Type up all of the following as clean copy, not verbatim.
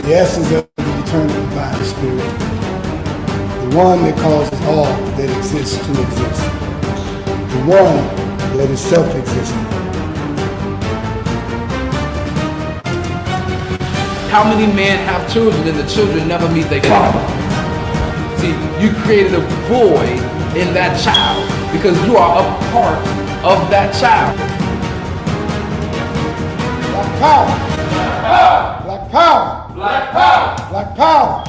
the essence of the eternal divine spirit, the one that causes all that exists to exist, the one that is self-existent. How many men have children and the children never meet their father? See, you created a void in that child because you are a part of that child. Black power! Black power! Black power! Black power! Black power!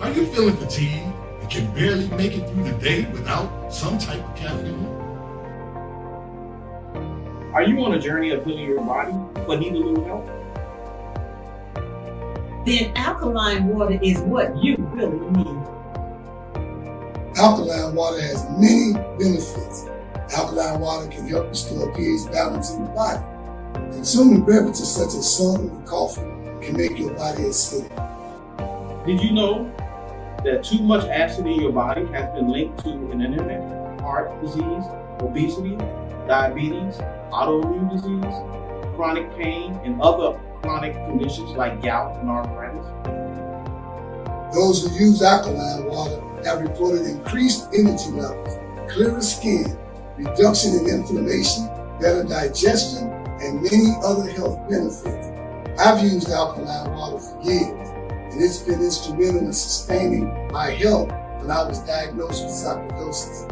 Are you feeling fatigued and can barely make it through the day without some type of caffeine? Are you on a journey of healing your body but need a little help? Then alkaline water is what you really need. Alkaline water has many benefits. Alkaline water can help restore pH balance in the body. Consuming beverages such as soda and coffee can make your body acidic. Did you know that too much acid in your body has been linked to an intimate heart disease, obesity, diabetes, autoimmune disease, chronic pain, and other chronic conditions like gout and arthritis? Those who use alkaline water have reported increased energy levels, clearer skin, reduction in inflammation, better digestion, and many other health benefits. I've used alkaline water for years, and it's been instrumental in sustaining my health when I was diagnosed with sarcoidosis.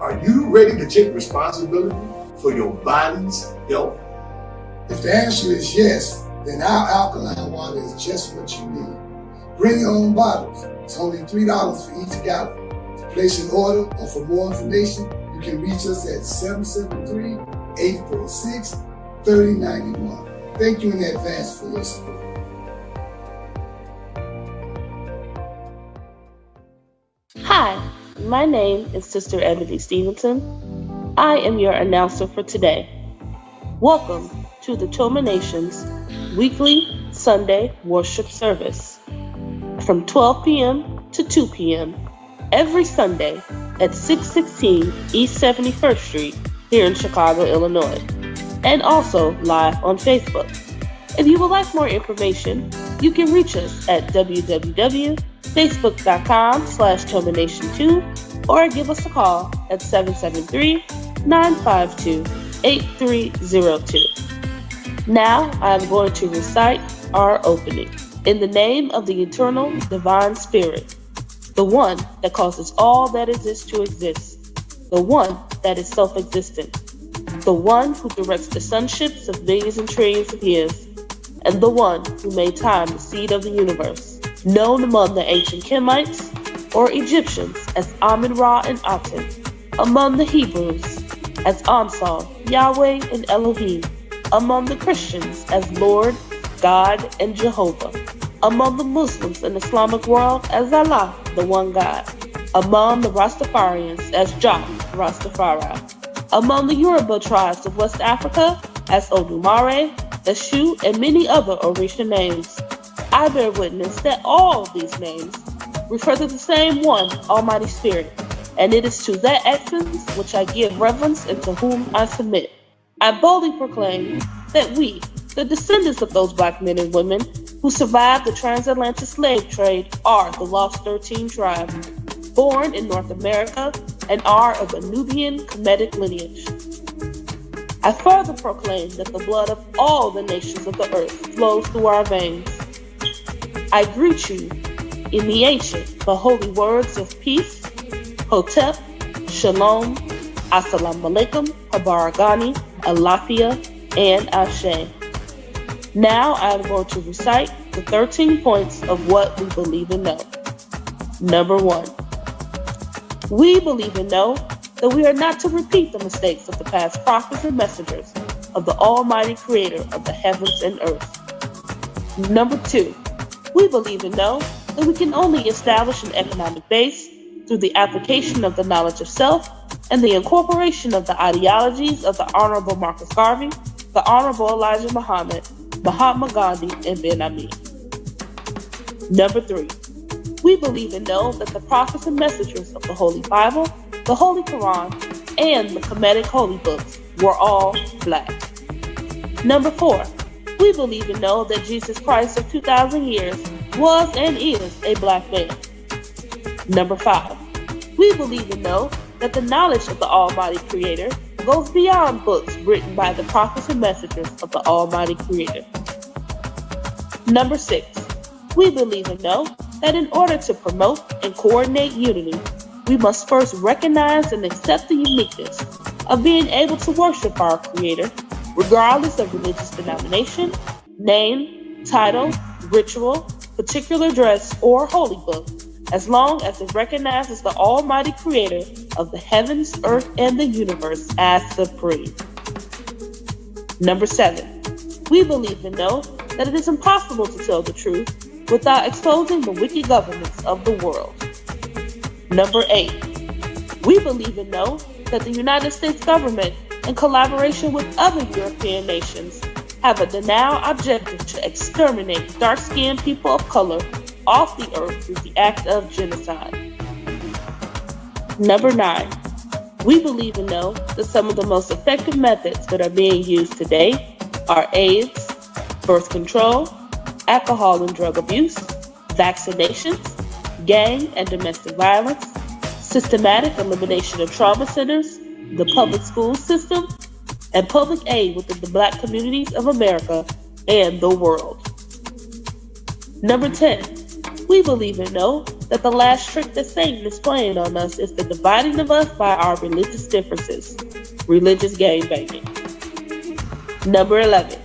Are you ready to take responsibility for your body's health? If the answer is yes, then our alkaline water is just what you need. Bring your own bottles. It's only $3 for each gallon. To place an order or for more information, you can reach us at 773-846-3091. Thank you in advance for your support. Hi, my name is Sister Ebony Stevenson. I am your announcer for today. Welcome to the Toma Nation's weekly Sunday worship service from 12 p.m. to 2 p.m. every Sunday at 616 East 71st Street here in Chicago, Illinois, and also live on Facebook. If you would like more information, you can reach us at www.facebook.com/TomaNation2 or give us a call at 773-952-8302. Now I'm going to recite our opening. In the name of the eternal divine spirit, the one that causes all that exists to exist, the one that is self-existent, the one who directs the sunships of millions and trillions of years, and the one who made time the seed of the universe, known among the ancient Kemites or Egyptians as Amin-Ra and Aton, among the Hebrews as Ansar, Yahweh and Elohim, among the Christians as Lord, God, and Jehovah, among the Muslims and Islamic world as Allah, the one God, among the Rastafarians as Jah, Rastafari, among the Yoruba tribes of West Africa as Odumare, Eshu, and many other Orisha names. I bear witness that all of these names refer to the same one, Almighty Spirit, and it is to that essence which I give reverence and to whom I submit. I boldly proclaim that we, the descendants of those black men and women who survived the transatlantic slave trade, are the Lost 13 tribe, born in North America, and are of a Nubian Kemetic lineage. I further proclaim that the blood of all the nations of the earth flows through our veins. I greet you in the ancient but holy words of peace, Hotep, Shalom, Assalamu alaikum, Habaragani, Alafia, and Ashe. Now I am going to recite the 13 points of what we believe and know. Number 1. We believe and know that we are not to repeat the mistakes of the past prophets and messengers of the Almighty Creator of the heavens and earth. Number 2. We believe and know that we can only establish an economic base through the application of the knowledge of self and the incorporation of the ideologies of the Honorable Marcus Garvey, the Honorable Elijah Muhammad, Mahatma Gandhi, and Ben Ami. Number 3. We believe and know that the prophets and messengers of the Holy Bible, the Holy Quran, and the Kemetic Holy Books were all black. Number 4, we believe and know that Jesus Christ of 2,000 years was and is a black man. Number 5, we believe and know that the knowledge of the Almighty Creator goes beyond books written by the prophets and messengers of the Almighty Creator. Number 6, we believe and know that in order to promote and coordinate unity, we must first recognize and accept the uniqueness of being able to worship our Creator, regardless of religious denomination, name, title, ritual, particular dress, or holy book, as long as it recognizes the Almighty Creator of the heavens, earth, and the universe as supreme. Number 7, we believe and know that it is impossible to tell the truth without exposing the wicked governments of the world. Number 8, we believe and know that the United States government, in collaboration with other European nations, have a denial objective to exterminate dark-skinned people of color off the earth through the act of genocide. Number 9, we believe and know that some of the most effective methods that are being used today are AIDS, birth control, alcohol and drug abuse, vaccinations, gang and domestic violence, systematic elimination of trauma centers, the public school system, and public aid within the black communities of America and the world. Number 10, we believe and know that the last trick that Satan is playing on us is the dividing of us by our religious differences, religious gangbanging. Number 11,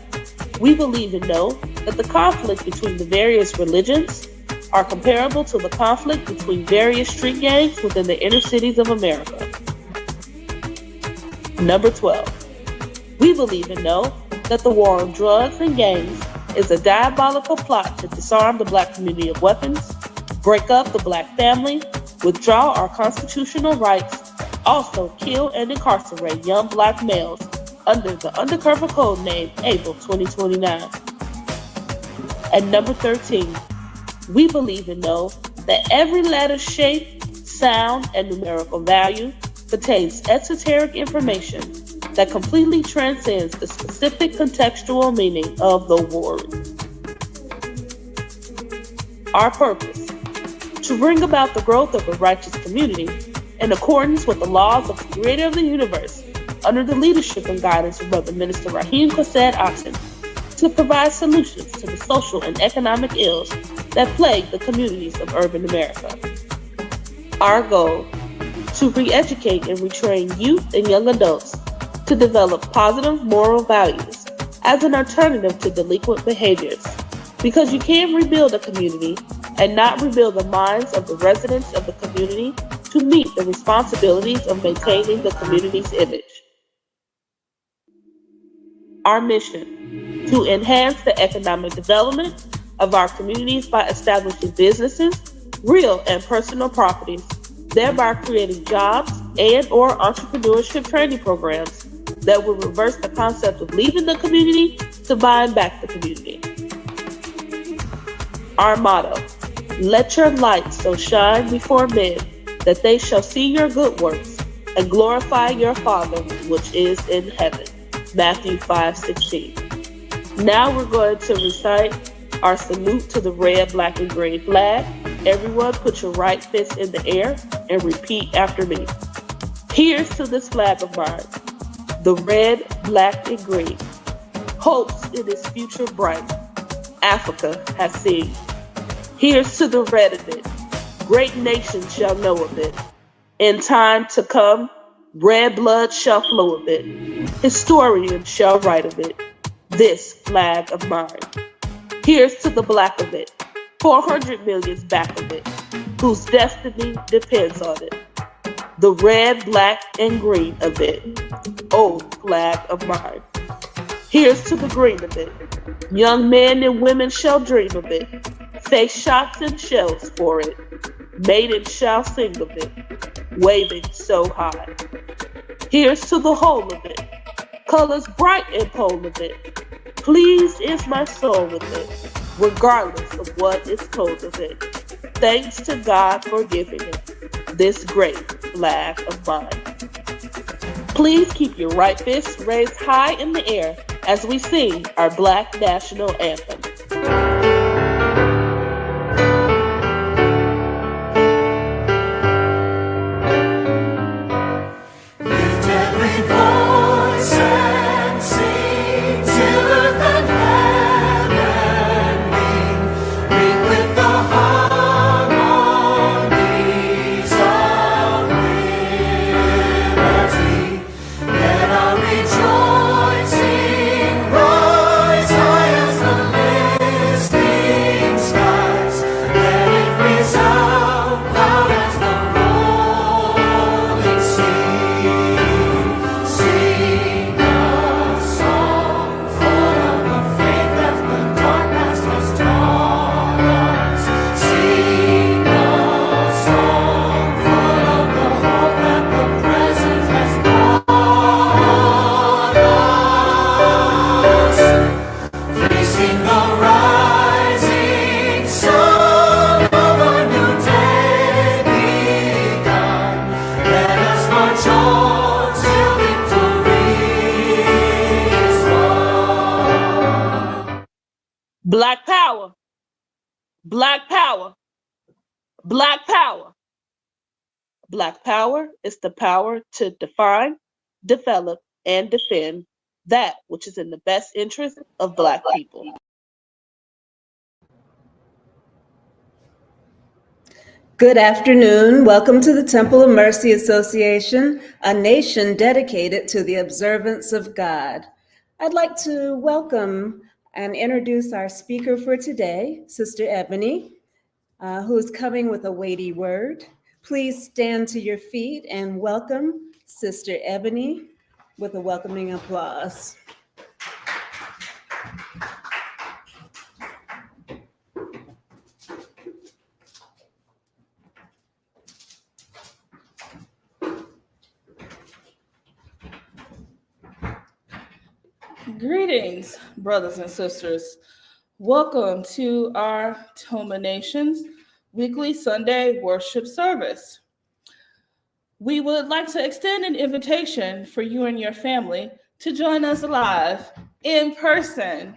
we believe and know that the conflict between the various religions are comparable to the conflict between various street gangs within the inner cities of America. Number 12, we believe and know that the war on drugs and gangs is a diabolical plot to disarm the black community of weapons, break up the black family, withdraw our constitutional rights, also kill and incarcerate young black males under the undercover code name April 2029. And number 13, we believe and know that every letter, shape, sound, and numerical value contains esoteric information that completely transcends the specific contextual meaning of the word. Our purpose: to bring about the growth of a righteous community in accordance with the laws of the Creator of the universe, under the leadership and guidance of Brother Minister Rahim Chesed Aton, to provide solutions to the social and economic ills that plague the communities of urban America. Our goal: to re-educate and retrain youth and young adults to develop positive moral values as an alternative to delinquent behaviors, because you can't rebuild a community and not rebuild the minds of the residents of the community to meet the responsibilities of maintaining the community's image. Our mission: to enhance the economic development of our communities by establishing businesses, real and personal properties, thereby creating jobs and/or entrepreneurship training programs that will reverse the concept of leaving the community to buying back the community. Our motto: let your light so shine before men that they shall see your good works and glorify your Father which is in heaven. Matthew 5:16. Now we're going to recite our salute to the red, black, and green flag. Everyone put your right fist in the air and repeat after me. Here's to this flag of mine, the red, black, and green. Hopes in its future bright, Africa has seen. Here's to the red of it, great nations shall know of it. In time to come, red blood shall flow of it. Historians shall write of it, this flag of mine. Here's to the black of it, 400 million's back of it, whose destiny depends on it. The red, black, and green of it, oh flag of mine. Here's to the green of it, young men and women shall dream of it, face shots and shells for it, maidens shall sing of it, waving so high. Here's to the whole of it, colors bright and pole of it, pleased is my soul with it, regardless of what is told of it. thanks to God for giving him this great flag of mine. Please keep your right fist raised high in the air as we sing our Black National Anthem. Black power, black power, black power. Black power is the power to define, develop, and defend that which is in the best interest of Black people. Good afternoon. Welcome to the Temple of Mercy Association, a nation dedicated to the observance of God. I'd like to welcome and introduce our speaker for today, Sister Ebony, who is coming with a weighty word. Please stand to your feet and welcome Sister Ebony with a welcoming applause. Greetings, brothers and sisters. Welcome to our Toma Nations weekly Sunday worship service. We would like to extend an invitation for you and your family to join us live in person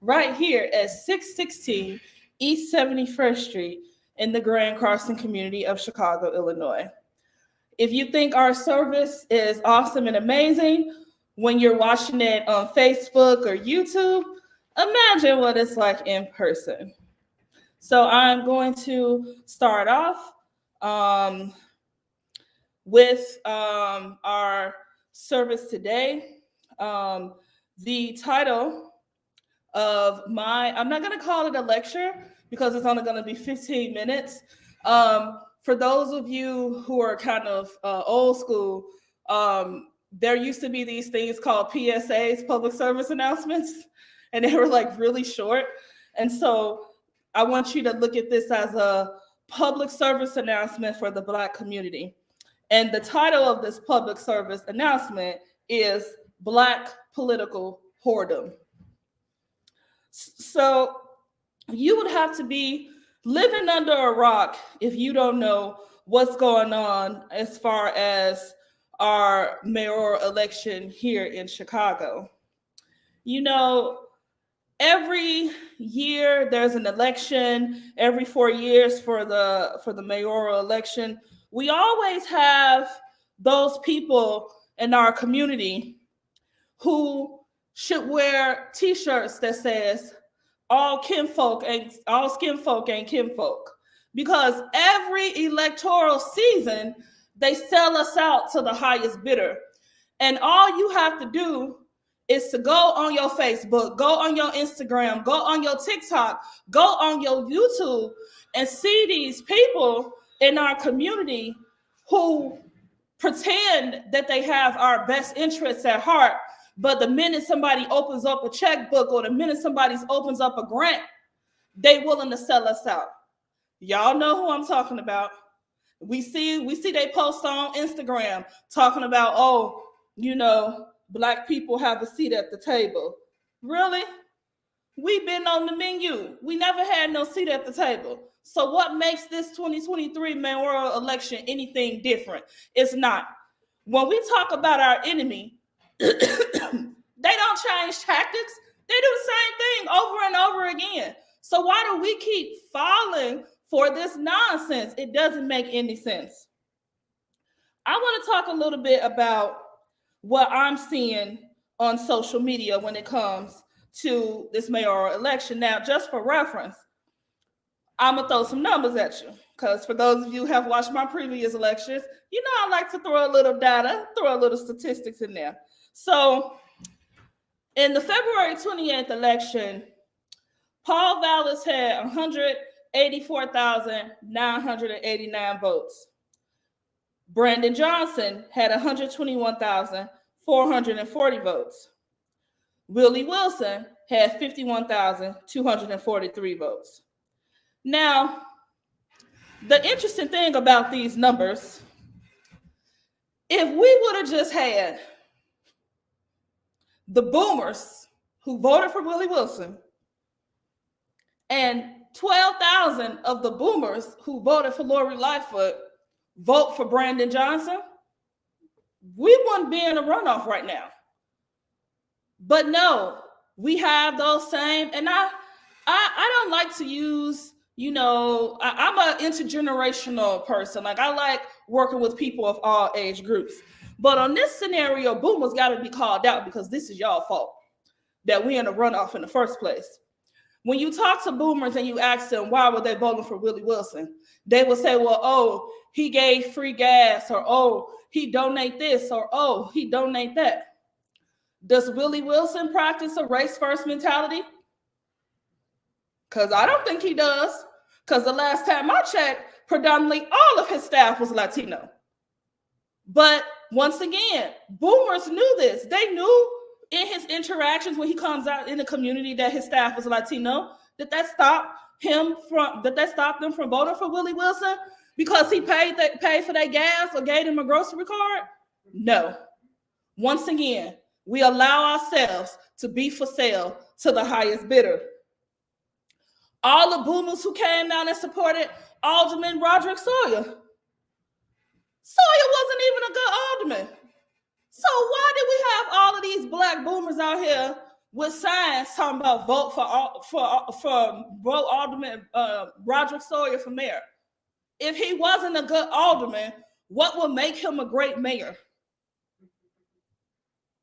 right here at 616 East 71st Street in the Grand Crossing community of Chicago, Illinois. If you think our service is awesome and amazing, when you're watching it on Facebook or YouTube, imagine what it's like in person. So I'm going to start off with our service today. The title of I'm not going to call it a lecture because it's only going to be 15 minutes. For those of you who are kind of old school, there used to be these things called PSAs, public service announcements, and they were like really short. And so I want you to look at this as a public service announcement for the Black community. And the title of this public service announcement is Black Political Whoredom. So you would have to be living under a rock if you don't know what's going on as far as our mayoral election here in Chicago. You know, every year there's an election, every 4 years for the mayoral election. We always have those people in our community who should wear t-shirts that says all skin folk ain't kinfolk, because every electoral season they sell us out to the highest bidder. And all you have to do is to go on your Facebook, go on your Instagram, go on your TikTok, go on your YouTube and see these people in our community who pretend that they have our best interests at heart. But the minute somebody opens up a checkbook or the minute somebody opens up a grant, they willing to sell us out. Y'all know who I'm talking about. We see they post on Instagram talking about, oh, you know, Black people have a seat at the table. Really? We've been on the menu. We never had no seat at the table. So what makes this 2023 mayoral election anything different? It's not. When we talk about our enemy, they don't change tactics. They do the same thing over and over again. So why do we keep falling for this nonsense? It doesn't make any sense. I want to talk a little bit about what I'm seeing on social media when it comes to this mayoral election. Now, just for reference, I'm gonna throw some numbers at you, because for those of you who have watched my previous elections, you know I like to throw a little data, throw a little statistics in there. So in the February 28th election, Paul Vallis had 184,989 votes. Brandon Johnson had 121,440 votes. Willie Wilson had 51,243 votes. Now, the interesting thing about these numbers, if we would have just had the boomers who voted for Willie Wilson and 12,000 of the boomers who voted for Lori Lightfoot vote for Brandon Johnson, we wouldn't be in a runoff right now. But no, we have those same, and I don't like to use, I'm an intergenerational person. Like, I like working with people of all age groups. But on this scenario, boomers got to be called out, because this is y'all fault that we in a runoff in the first place. When you talk to boomers and you ask them why were they voting for Willie Wilson, they will say, well, oh, he gave free gas, or oh, he donate this, or oh, he donate that. Does Willie Wilson practice a race-first mentality? Because I don't think he does. Because the last time I checked, predominantly all of his staff was Latino. But once again, boomers knew this. They knew in his interactions when he comes out in the community that his staff was Latino, that stopped them from voting for Willie Wilson because he paid for their gas or gave them a grocery card? No. Once again, we allow ourselves to be for sale to the highest bidder. All the boomers who came down and supported Alderman Roderick Sawyer. Sawyer wasn't even a good alderman. So why did we have all of these black boomers out here with signs talking about vote for Alderman Roderick Sawyer for mayor? If he wasn't a good alderman, what would make him a great mayor?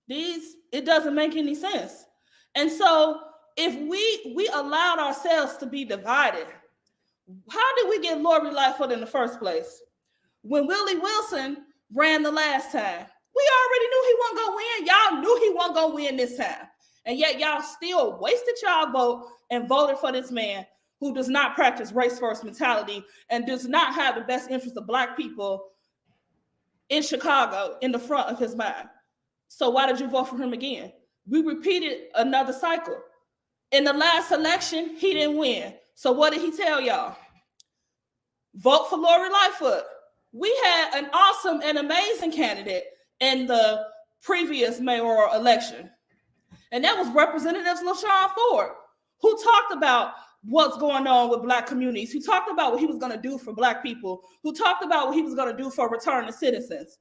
It doesn't make any sense. And so if we allowed ourselves to be divided, how did we get Lori Lightfoot in the first place? When Willie Wilson ran the last time, we already knew he wasn't gonna win. Y'all knew he wasn't gonna win this time. And yet y'all still wasted y'all vote and voted for this man who does not practice race-first mentality and does not have the best interest of black people in Chicago in the front of his mind. So why did you vote for him again? We repeated another cycle. In the last election, he didn't win. So what did he tell y'all? Vote for Lori Lightfoot. We had an awesome and amazing candidate in the previous mayoral election. And that was Representative LaShawn Ford, who talked about what's going on with black communities, who talked about what he was going to do for black people, who talked about what he was going to do for returning citizens.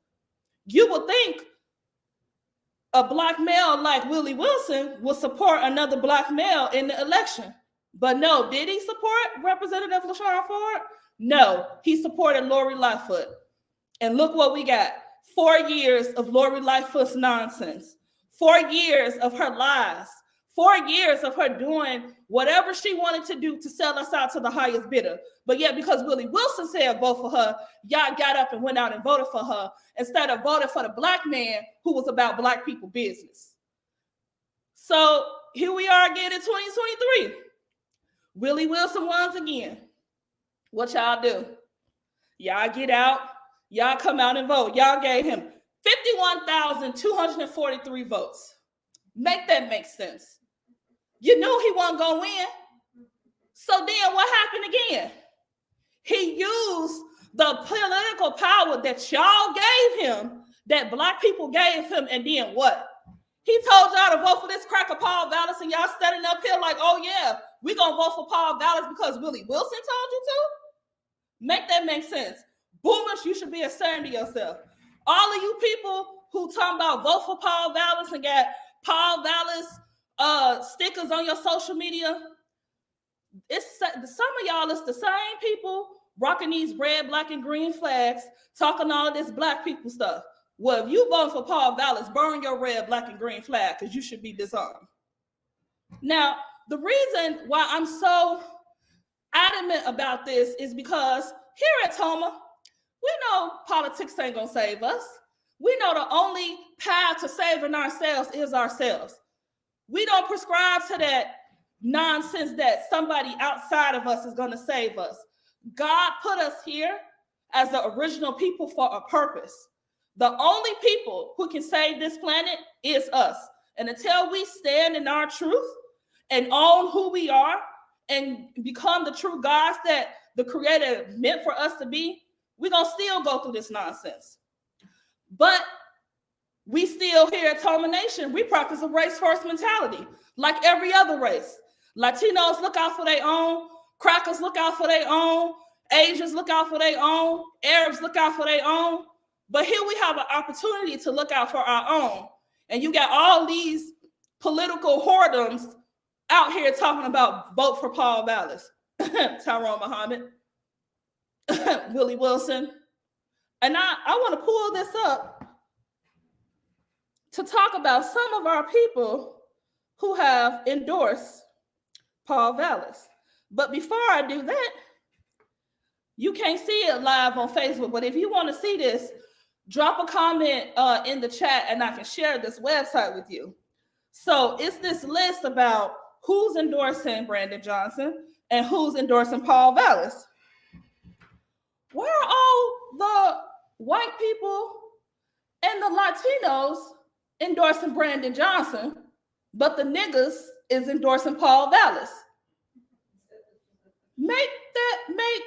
You would think a black male like Willie Wilson would support another black male in the election. But no, did he support Representative LaShawn Ford? No, he supported Lori Lightfoot. And look what we got. 4 years of Lori Lightfoot's nonsense. 4 years of her lies. 4 years of her doing whatever she wanted to do to sell us out to the highest bidder. But yet, because Willie Wilson said vote for her, y'all got up and went out and voted for her instead of voting for the black man who was about black people business. So here we are again in 2023. Willie Wilson once again. What y'all do? Y'all get out. Y'all come out and vote. Y'all gave him 51,243 votes. Make that make sense. You knew he wasn't going to win. So then what happened again? He used the political power that y'all gave him, that black people gave him, and then what? He told y'all to vote for this cracker Paul Vallis, and y'all standing up here like, oh yeah, we're gonna vote for Paul Vallis because Willie Wilson told you to? Make that make sense. Boomers, you should be ashamed of yourself. All of you people who talking about vote for Paul Vallis and got Paul Vallis stickers on your social media, it's some of y'all is the same people rocking these red, black, and green flags, talking all of this black people stuff. Well, if you vote for Paul Vallis, burn your red, black, and green flag because you should be disarmed. Now, the reason why I'm so adamant about this is because here at Toma, we know politics ain't gonna save us. We know the only path to saving ourselves is ourselves. We don't prescribe to that nonsense that somebody outside of us is gonna save us. God put us here as the original people for a purpose. The only people who can save this planet is us. And until we stand in our truth and own who we are and become the true gods that the Creator meant for us to be, we're going to still go through this nonsense. But we still here at Toma Nation, we practice a race-first mentality like every other race. Latinos look out for their own. Crackers look out for their own. Asians look out for their own. Arabs look out for their own. But here we have an opportunity to look out for our own. And you got all these political whoredoms out here talking about vote for Paul Vallis, Tyrone Muhammad, Willie Wilson. And I want to pull this up to talk about some of our people who have endorsed Paul Vallis. But before I do that, you can't see it live on Facebook, but if you want to see this, drop a comment in the chat and I can share this website with you. So it's this list about who's endorsing Brandon Johnson and who's endorsing Paul Vallis. Where are all the white people and the Latinos endorsing Brandon Johnson, but the niggas is endorsing Paul Vallis? Make that make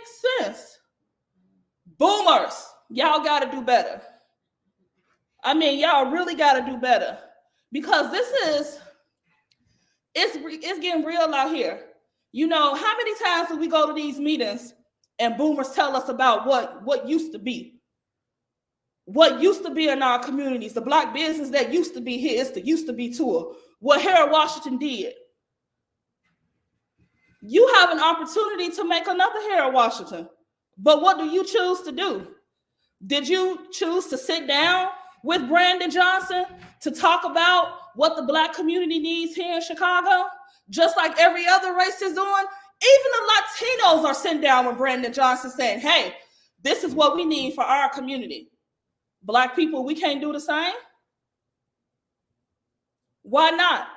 sense. Boomers, y'all got to do better. I mean, y'all really got to do better because it's getting real out here. You know, how many times do we go to these meetings and boomers tell us about what used to be? What used to be in our communities, the black business that used to be here, it's the used to be tour, what Harold Washington did. You have an opportunity to make another Harold Washington, but what do you choose to do? Did you choose to sit down with Brandon Johnson to talk about what the black community needs here in Chicago? Just like every other race is doing, even the Latinos are sitting down with Brandon Johnson saying, hey, this is what we need for our community. Black people, we can't do the same? Why not?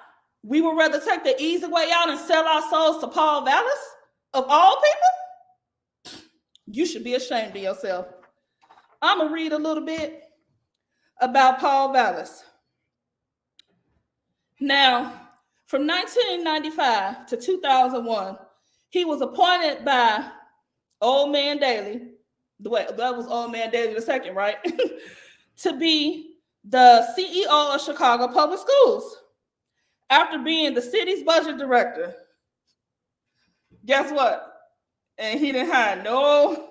We would rather take the easy way out and sell our souls to Paul Vallis, of all people? You should be ashamed of yourself. I'm going to read a little bit about Paul Vallis. Now, from 1995 to 2001, he was appointed by Old Man Daley, that was Old Man Daley II, right? To be the CEO of Chicago Public Schools after being the city's budget director. Guess what? And he didn't have no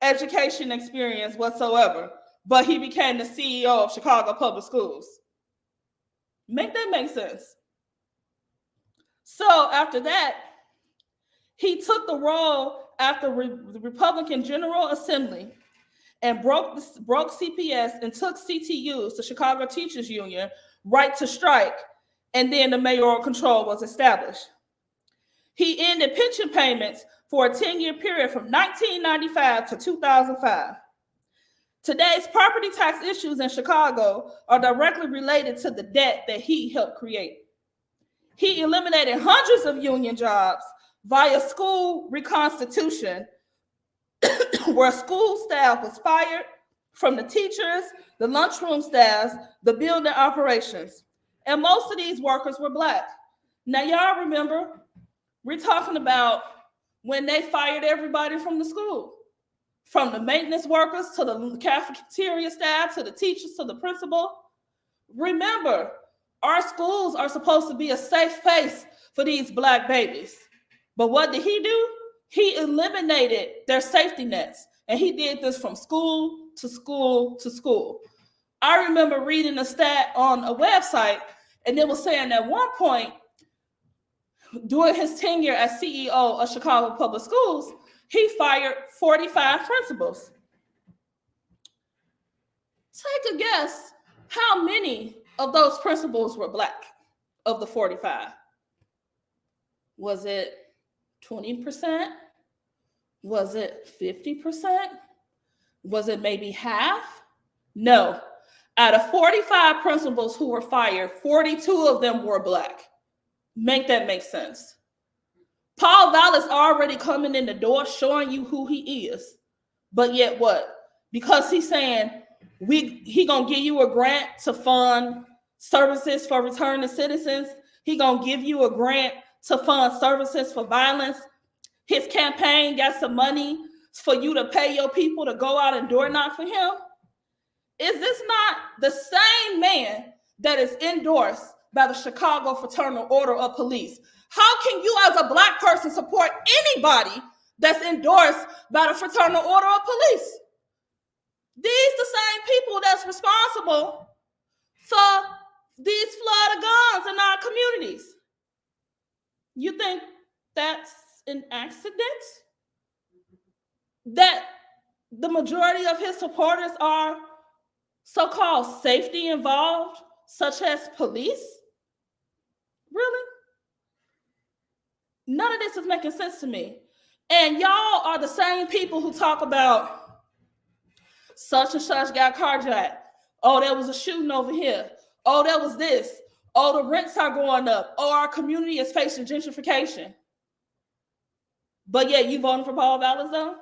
education experience whatsoever, but he became the CEO of Chicago Public Schools. Make that make sense? So after that, he took the role after the Republican General Assembly and broke CPS and took CTUs, the Chicago Teachers Union, right to strike, and then the mayoral control was established. He ended pension payments for a 10-year period from 1995 to 2005. Today's property tax issues in Chicago are directly related to the debt that he helped create. He eliminated hundreds of union jobs via school reconstitution, where school staff was fired from the teachers, the lunchroom staffs, the building operations. And most of these workers were Black. Now, y'all remember, we're talking about when they fired everybody from the school, from the maintenance workers to the cafeteria staff, to the teachers, to the principal. Remember, Our schools are supposed to be a safe place for these Black babies. But what did he do? He eliminated their safety nets. And he did this from school to school to school. I remember reading a stat on a website, and it was saying at one point, during his tenure as CEO of Chicago Public Schools, he fired 45 principals. Take a guess how many of those principals were Black of the 45? Was it 20%? Was it 50%? Was it maybe half? No. Out of 45 principals who were fired, 42 of them were Black. Make that make sense. Paul Vallis already coming in the door showing you who he is. But yet what? Because he's saying he gonna give you a grant to fund services for returning citizens. He gonna give you a grant to fund services for violence. His campaign got some money for you to pay your people to go out and door knock for him. Is this not the same man that is endorsed by the Chicago Fraternal Order of Police? How can you as a Black person support anybody that's endorsed by the Fraternal Order of Police? These the same people that's responsible for these flood of guns in our communities. You think that's an accident? That the majority of his supporters are so-called safety involved, such as police? Really? None of this is making sense to me. And y'all are the same people who talk about such and such got carjacked. Oh, there was a shooting over here. Oh, there was this. Oh, the rents are going up. Oh, our community is facing gentrification. But yet you voting for Paul Vallis though?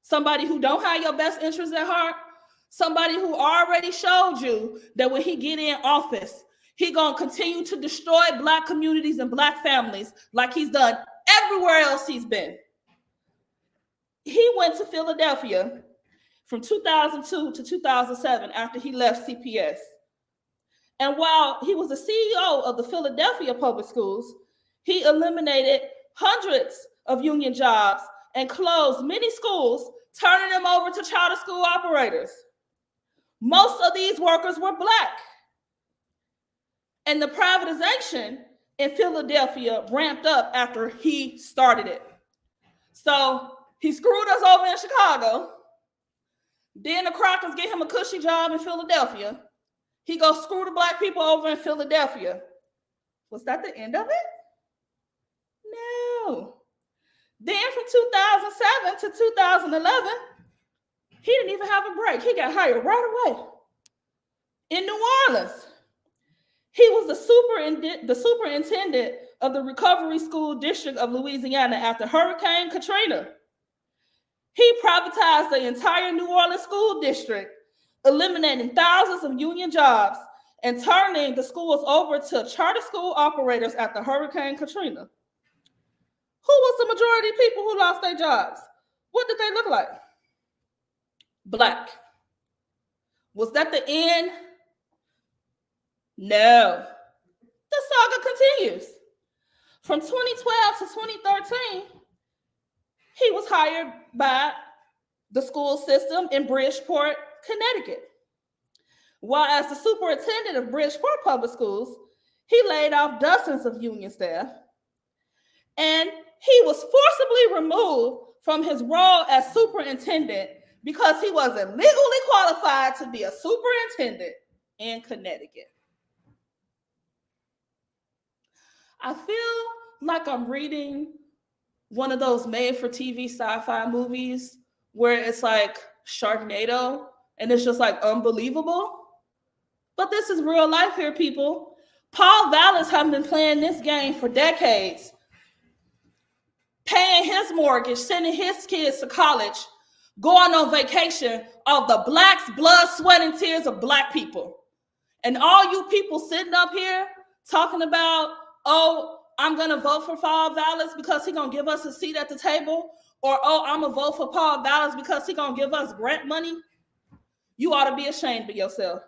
Somebody who don't have your best interests at heart? Somebody who already showed you that when he get in office, he gonna continue to destroy Black communities and Black families like he's done everywhere else he's been. He went to Philadelphia from 2002 to 2007 after he left CPS. And while he was the CEO of the Philadelphia Public Schools, he eliminated hundreds of union jobs and closed many schools, turning them over to charter school operators. Most of these workers were Black. And the privatization in Philadelphia ramped up after he started it. So he screwed us over in Chicago. Then the Crockers get him a cushy job in Philadelphia. He goes screw the Black people over in Philadelphia. Was that the end of it? No. Then from 2007 to 2011, he didn't even have a break. He got hired right away. In New Orleans, he was the superintendent of the Recovery School District of Louisiana after Hurricane Katrina. He privatized the entire New Orleans school district, eliminating thousands of union jobs and turning the schools over to charter school operators after Hurricane Katrina. Who was the majority of people who lost their jobs? What did they look like? Black. Was that the end? No. The saga continues. From 2012 to 2013, he was hired by the school system in Bridgeport, Connecticut. While as the superintendent of Bridgeport Public Schools, he laid off dozens of union staff, and he was forcibly removed from his role as superintendent because he wasn't legally qualified to be a superintendent in Connecticut. I feel like I'm reading one of those made-for-TV sci-fi movies where it's like Sharknado, and it's just like unbelievable. But this is real life here, people. Paul Vallis has been playing this game for decades, paying his mortgage, sending his kids to college, going on vacation of the Black's blood, sweat, and tears of Black people. And all you people sitting up here talking about, oh, I'm going to vote for Paul Vallis because he's going to give us a seat at the table, or, oh, I'm going to vote for Paul Vallis because he's going to give us grant money. You ought to be ashamed of yourself.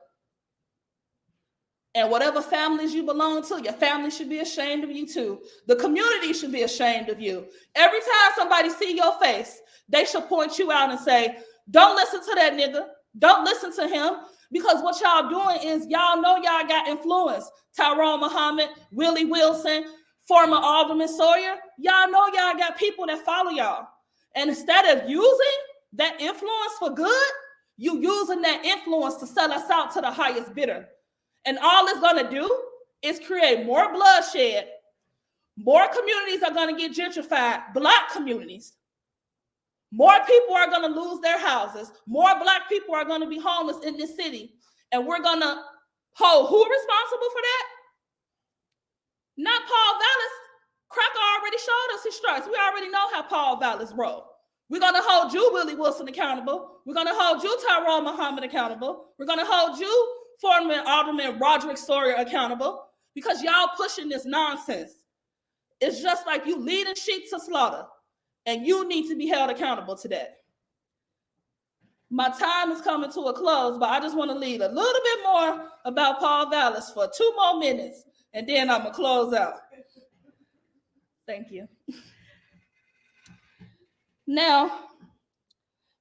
And whatever families you belong to, your family should be ashamed of you too. The community should be ashamed of you. Every time somebody see your face, they should point you out and say, don't listen to that nigga. Don't listen to him. Because what y'all doing is y'all know y'all got influence. Tyrone Muhammad, Willie Wilson, former Alderman Sawyer. Y'all know y'all got people that follow y'all. And instead of using that influence for good, you using that influence to sell us out to the highest bidder. And all it's going to do is create more bloodshed. More communities are going to get gentrified, Black communities. More people are going to lose their houses. More Black people are going to be homeless in this city. And we're going to hold who responsible for that? Not Paul Vallis. Cracker already showed us his stripes. We already know how Paul Vallis rolled. We're going to hold you, Willie Wilson, accountable. We're going to hold you, Tyrone Muhammad, accountable. We're going to hold you, former Alderman Roderick Sawyer, accountable, because y'all pushing this nonsense. It's just like you leading sheep to slaughter, and you need to be held accountable to that. My time is coming to a close, but I just want to leave a little bit more about Paul Vallis for 2 more minutes, and then I'm going to close out. Thank you. Now,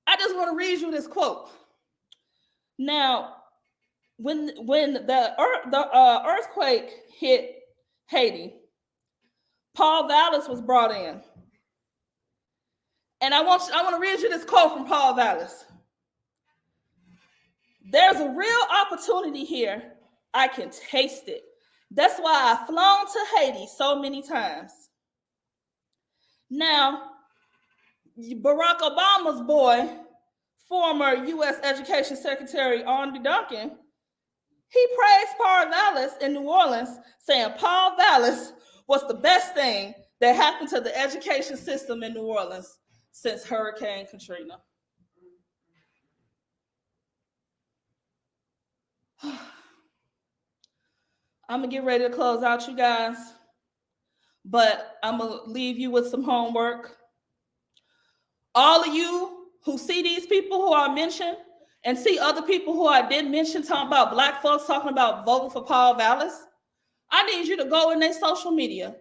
I just want to read you this quote. Now, when the earthquake hit Haiti, Paul Vallis was brought in. And I want to read you this quote from Paul Vallis. There's a real opportunity here. I can taste it. That's why I've flown to Haiti so many times. Now, Barack Obama's boy, former U.S. Education Secretary Arne Duncan, he praised Paul Vallis in New Orleans, saying Paul Vallis was the best thing that happened to the education system in New Orleans since Hurricane Katrina. I'm going to get ready to close out, you guys, but I'm going to leave you with some homework. All of you who see these people who I mentioned and see other people who I didn't mention talking about Black folks talking about voting for Paul Vallis, I need you to go in their social media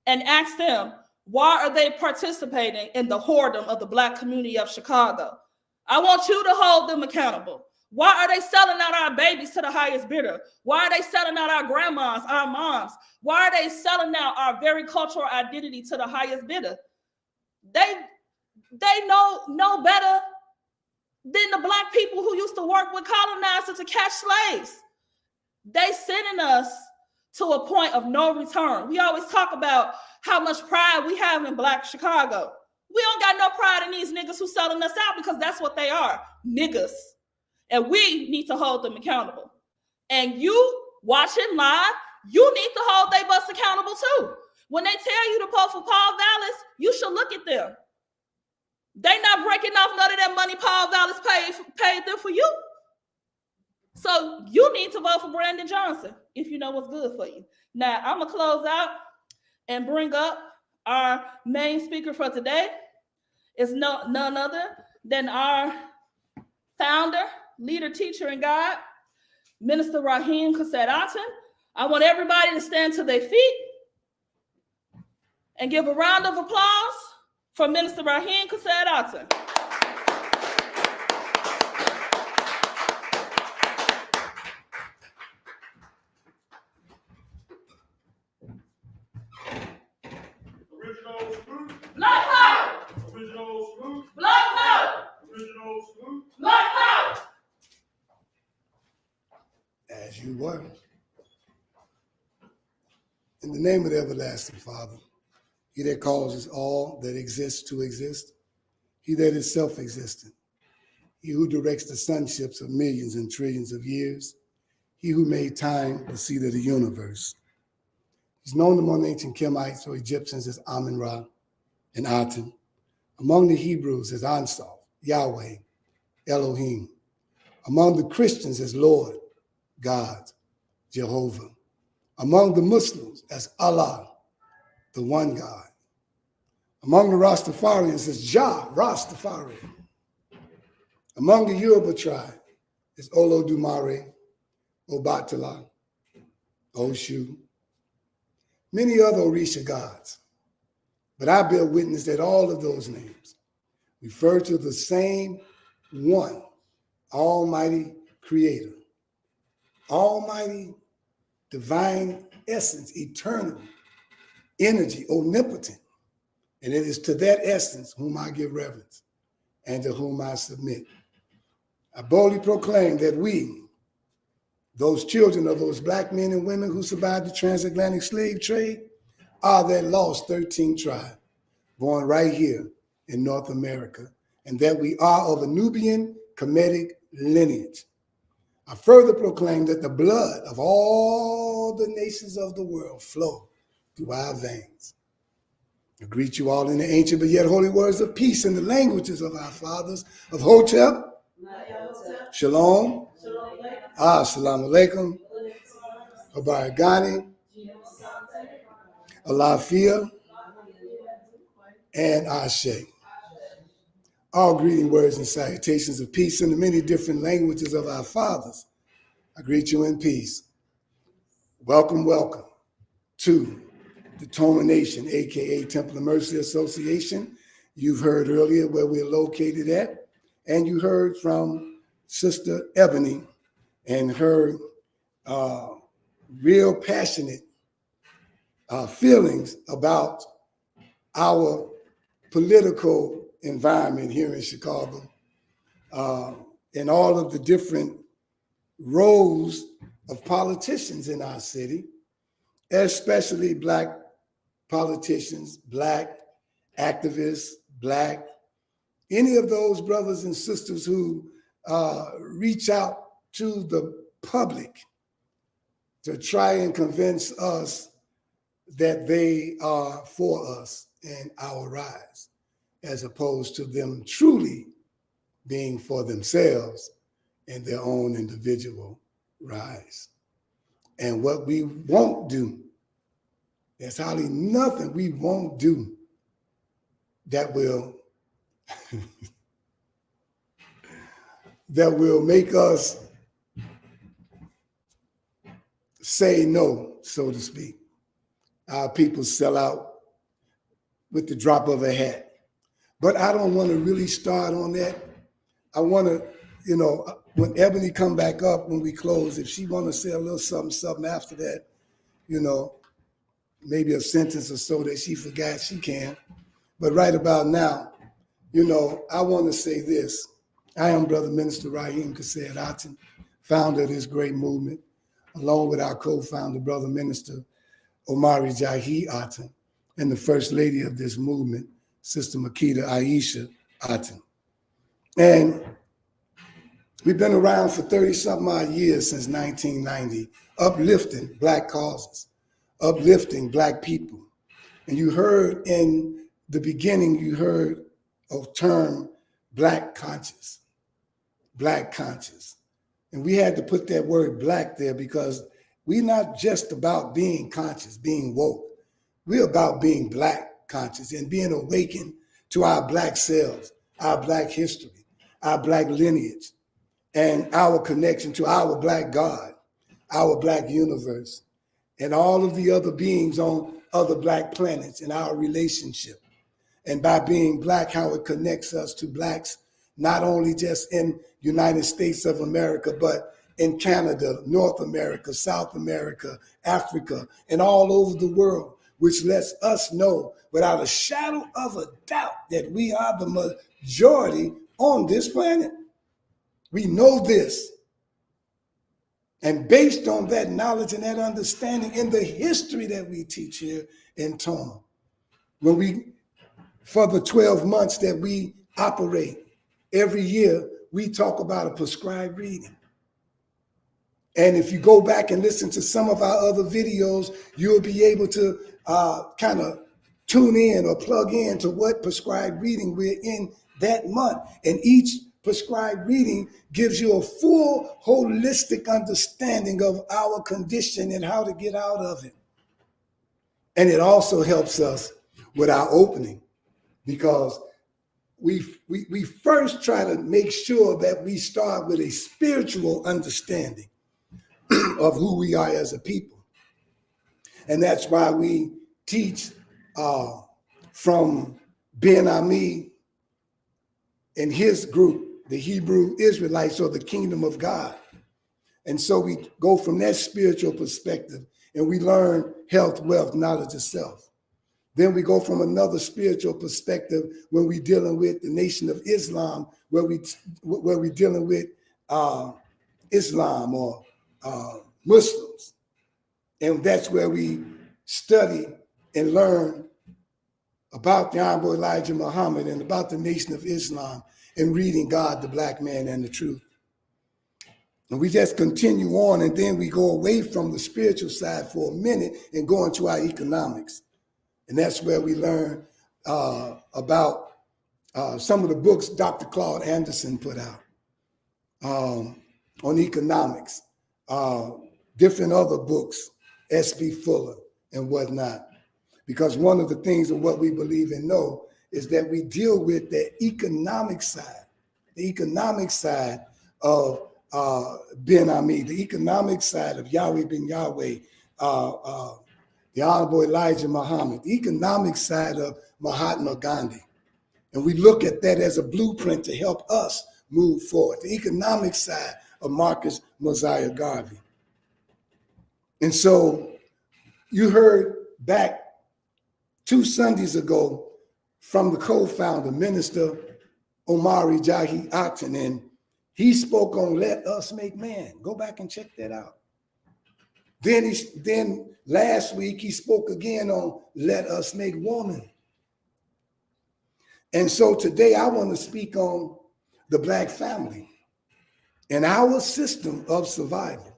and ask them, why are they participating in the whoredom of the Black community of Chicago? I want you to hold them accountable. Why are they selling out our babies to the highest bidder? Why are they selling out our grandmas, our moms? Why are they selling out our very cultural identity to the highest bidder? They know better than the Black people who used to work with colonizers to catch slaves. They sending us to a point of no return. We always talk about how much pride we have in Black Chicago. We don't got no pride in these niggas who selling us out, because that's what they are, niggas. And we need to hold them accountable. And you watching live, you need to hold they bus accountable too. When they tell you to vote for Paul Vallis, you should look at them. They not breaking off none of that money Paul Vallis paid them for you. So you need to vote for Brandon Johnson if you know what's good for you. Now, I'm going to close out and bring up our main speaker for today. It's none other than our founder, leader, teacher, and God, Minister Rahim Aton. I want everybody to stand to their feet and give a round of applause for Minister Rahim Aton. Original salute. Black power! Original salute. Black power! Original salute. Black power! As you were. In the name of the everlasting Father, he that causes all that exists to exist, he that is self-existent, he who directs the sunships of millions and trillions of years, he who made time the seat of the universe. He's known among the ancient Kemites or Egyptians as Amun-Ra and Aton, among the Hebrews as Ansaf, Yahweh, Elohim, among the Christians as Lord, God, Jehovah, among the Muslims as Allah, the one God, among the Rastafarians as Jah, Rastafari, among the Yoruba tribe as Olodumare, Obatala, Oshu, many other Orisha gods. But I bear witness that all of those names refer to the same one, Almighty Creator, Almighty Divine Essence, eternal, energy, omnipotent. And it is to that essence whom I give reverence and to whom I submit. I boldly proclaim that we, those children of those black men and women who survived the transatlantic slave trade, are that lost 13th tribe, born right here in North America, and that we are of a Nubian Kemetic lineage. I further proclaim that the blood of all the nations of the world flow through our veins. I greet you all in the ancient but yet holy words of peace in the languages of our fathers of Hotep, Shalom, Assalamu alaikum, Habaragani, Alafia, and Ashe. All greeting words and salutations of peace in the many different languages of our fathers. I greet you in peace. Welcome, welcome to the Toma Nation, aka Temple of Mercy Association. You've heard earlier where we're located at, and you heard from Sister Ebony and her real passionate feelings about our political environment here in Chicago, and all of the different roles of politicians in our city, especially Black politicians, Black activists, Black, any of those brothers and sisters who reach out to the public to try and convince us that they are for us and our rise, as opposed to them truly being for themselves and their own individual rise. And what we won't do, there's hardly nothing we won't do that will that will make us say no, so to speak. Our people sell out with the drop of a hat. But I don't want to really start on that. I want to, when Ebony come back up when we close, if she want to say a little something after that, maybe a sentence or so that she forgot, she can. But right about now, I want to say this. I am Brother Minister Rahim Chesed Aton, founder of this great movement, along with our co-founder, Brother Minister Omari Jahi Aton, and the First Lady of this movement, Sister Makita Aisha Aton. And we've been around for 30-something odd years, since 1990, uplifting Black causes, uplifting Black people. And you heard in the beginning, you heard a term, Black conscious. Black conscious. And we had to put that word Black there because we're not just about being conscious, being woke. We're about being Black conscious and being awakened to our Black selves, our Black history, our Black lineage, and our connection to our Black God, our Black universe, and all of the other beings on other Black planets and our relationship. And by being Black, how it connects us to Blacks, not only just in United States of America, but in Canada, North America, South America, Africa, and all over the world, which lets us know without a shadow of a doubt that we are the majority on this planet. We know this. And based on that knowledge and that understanding in the history that we teach here in Toma, for the 12 months that we operate, every year we talk about a prescribed reading. And if you go back and listen to some of our other videos, you'll be able to kind of tune in or plug in to what prescribed reading we're in that month. And each prescribed reading gives you a full holistic understanding of our condition and how to get out of it. And it also helps us with our opening, because we first try to make sure that we start with a spiritual understanding of who we are as a people. And that's why we teach from Ben Ami and his group, the Hebrew Israelites, or the kingdom of God. And so we go from that spiritual perspective and we learn health, wealth, knowledge of self. Then we go from another spiritual perspective when we're dealing with the Nation of Islam, where we're dealing with Islam or Muslims. And that's where we study and learn about the Honorable Elijah Muhammad and about the Nation of Islam and reading God, the Black Man, and the Truth. And we just continue on, and then we go away from the spiritual side for a minute and go into our economics. And that's where we learn about some of the books Dr. Claude Anderson put out on economics, different other books, S.B. Fuller and whatnot. Because one of the things of what we believe and know is that we deal with the economic side of Ben Ami, the economic side of Yahweh ben Yahweh, the Honorable Elijah Muhammad, the economic side of Mahatma Gandhi. And we look at that as a blueprint to help us move forward, the economic side of Marcus Mosiah Garvey. And so you heard back 2 Sundays ago from the co-founder, Minister Omari Jahi Aton, and he spoke on Let Us Make Man. Go back and check that out. Then last week he spoke again on Let Us Make Woman. And so today I want to speak on the Black family and our system of survival.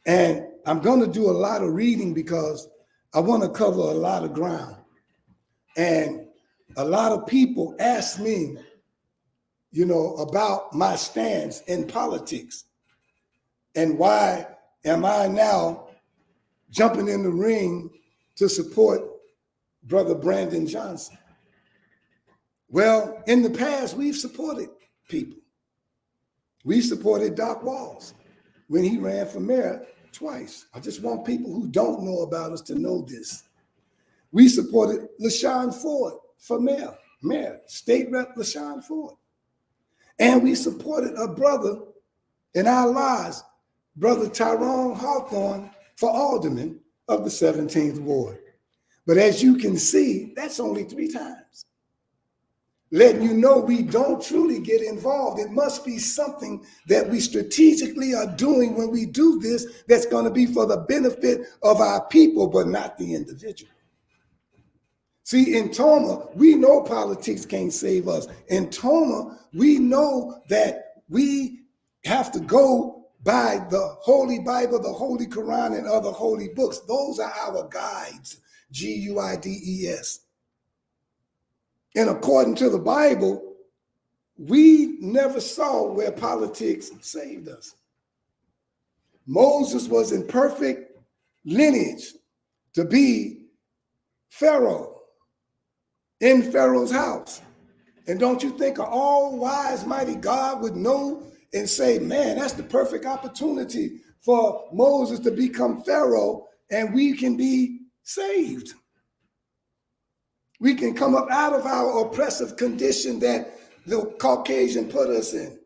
And I'm going to do a lot of reading because I want to cover a lot of ground. And a lot of people ask me, about my stance in politics and why am I now jumping in the ring to support Brother Brandon Johnson. Well, in the past, we've supported people. We supported Doc Walls when he ran for mayor twice. I just want people who don't know about us to know this. We supported LaShawn Ford for mayor, State Rep LaShawn Ford. And we supported a brother in our lives, Brother Tyrone Hawthorne, for alderman of the 17th Ward. But as you can see, that's only 3 times. Letting you know we don't truly get involved. It must be something that we strategically are doing when we do this that's going to be for the benefit of our people, but not the individual. See, in Toma, we know politics can't save us. In Toma, we know that we have to go by the Holy Bible, the Holy Quran, and other holy books. Those are our guides, Guides. And according to the Bible, we never saw where politics saved us. Moses was in perfect lineage to be Pharaoh, in Pharaoh's house. And don't you think an all-wise, mighty God would know and say, man, that's the perfect opportunity for Moses to become Pharaoh and we can be saved. We can come up out of our oppressive condition that the Caucasian put us in.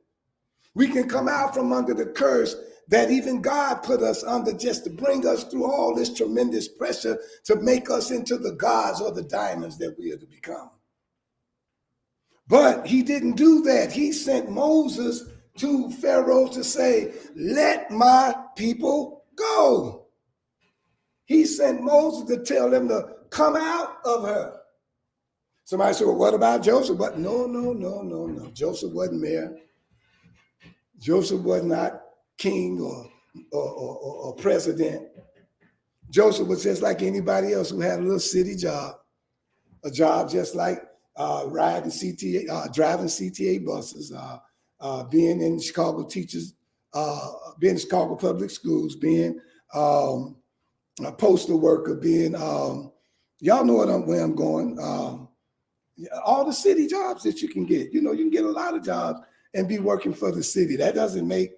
We can come out from under the curse that even God put us under just to bring us through all this tremendous pressure to make us into the gods or the diamonds that we are to become. But he didn't do that. He sent Moses to Pharaoh to say, let my people go. He sent Moses to tell them to come out of her. Somebody said, well, what about Joseph? But no. Joseph wasn't mayor. Joseph was not king or president. Joseph was just like anybody else who had a little city job, a job just like driving CTA buses, being in Chicago teachers, being in Chicago public schools, being a postal worker, being, y'all know where I'm going, all the city jobs that you can get. You can get a lot of jobs and be working for the city. That doesn't make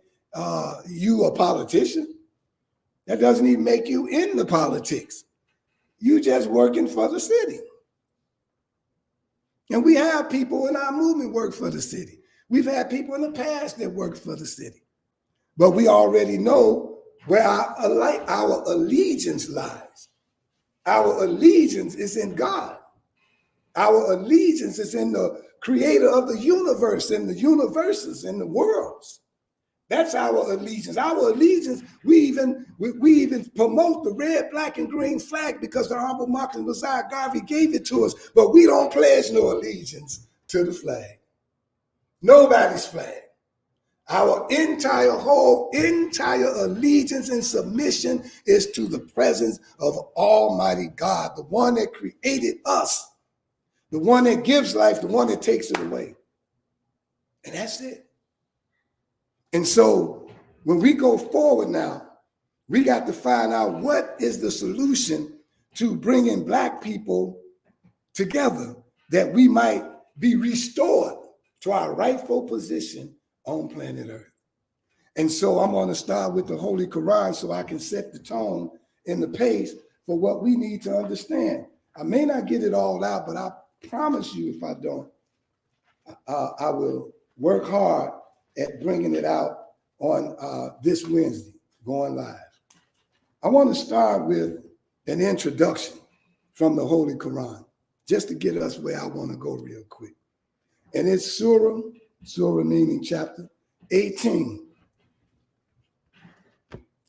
you a politician. That doesn't even make you in the politics. You just working for the city. And we have people in our movement work for the city. We've had people in the past that worked for the city. But we already know where our allegiance lies. Our allegiance is in God. Our allegiance is in the creator of the universe and the universes and the worlds. That's our allegiance. Our allegiance, we even promote the red, black, and green flag because the Honorable Marcus Messiah Garvey gave it to us, but we don't pledge no allegiance to the flag. Nobody's flag. Our entire allegiance and submission is to the presence of Almighty God, the one that created us, the one that gives life, the one that takes it away. And that's it. And so when we go forward now, we got to find out what is the solution to bringing Black people together that we might be restored to our rightful position on planet Earth. And so I'm going to start with the Holy Quran so I can set the tone and the pace for what we need to understand. I may not get it all out, but I promise you if I don't, I will work hard at bringing it out on this Wednesday, going live. I want to start with an introduction from the Holy Quran, just to get us where I want to go real quick. And it's Surah meaning chapter 18.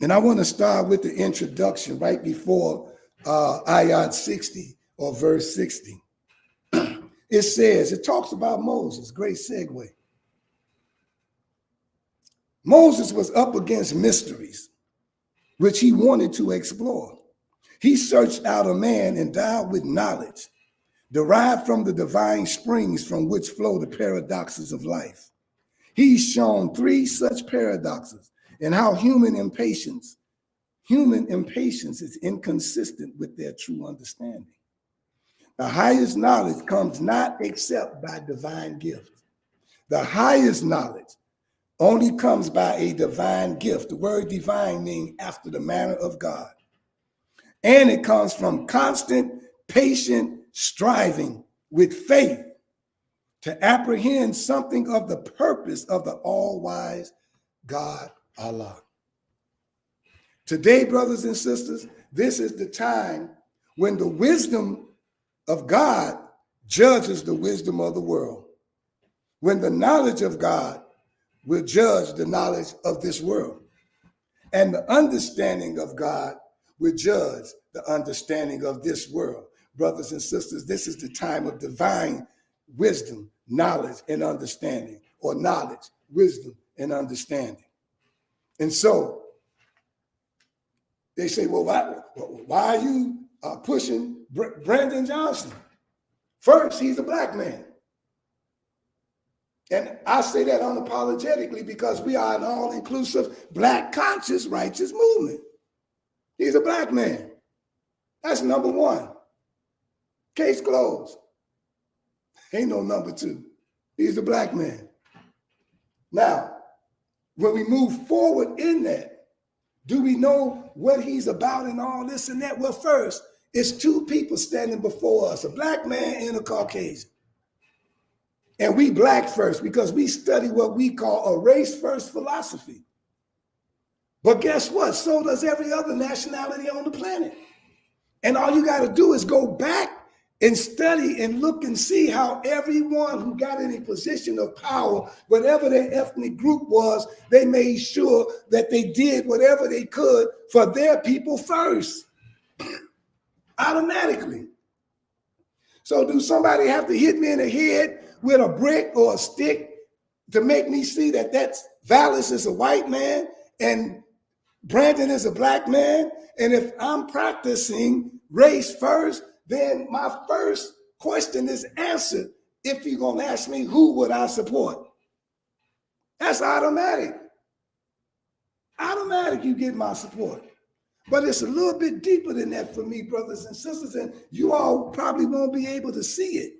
And I want to start with the introduction right before ayat 60 or verse 60. It says, it talks about Moses, great segue. Moses was up against mysteries, which he wanted to explore. He searched out a man endowed with knowledge, derived from the divine springs from which flow the paradoxes of life. He's shown three such paradoxes and how human impatience is inconsistent with their true understanding. The highest knowledge comes not except by divine gift. The highest knowledge only comes by a divine gift. The word divine means after the manner of God. And it comes from constant, patient striving with faith to apprehend something of the purpose of the all-wise God Allah. Today, brothers and sisters, this is the time when the wisdom of God judges the wisdom of the world. When the knowledge of God will judge the knowledge of this world. And the understanding of God will judge the understanding of this world. Brothers and sisters, this is the time of divine wisdom, knowledge, and understanding, or knowledge, wisdom, and understanding. And so they say, well, why are you pushing Brandon Johnson? First, he's a Black man. And I say that unapologetically because we are an all-inclusive, Black, conscious, righteous movement. He's a Black man. That's number one. Case closed. Ain't no number two. He's a Black man. Now, when we move forward in that, do we know what he's about and all this and that? Well, first, it's two people standing before us, a Black man and a Caucasian. And we Black first because we study what we call a race first philosophy. But guess what? So does every other nationality on the planet. And all you got to do is go back and study and look and see how everyone who got in a position of power, whatever their ethnic group was, they made sure that they did whatever they could for their people first, automatically. So do somebody have to hit me in the head with a brick or a stick to make me see that that's Vallis is a white man and Brandon is a Black man? And if I'm practicing race first, then my first question is answered. If you're going to ask me, who would I support? That's automatic. Automatic, you get my support. But it's a little bit deeper than that for me, brothers and sisters, and you all probably won't be able to see it.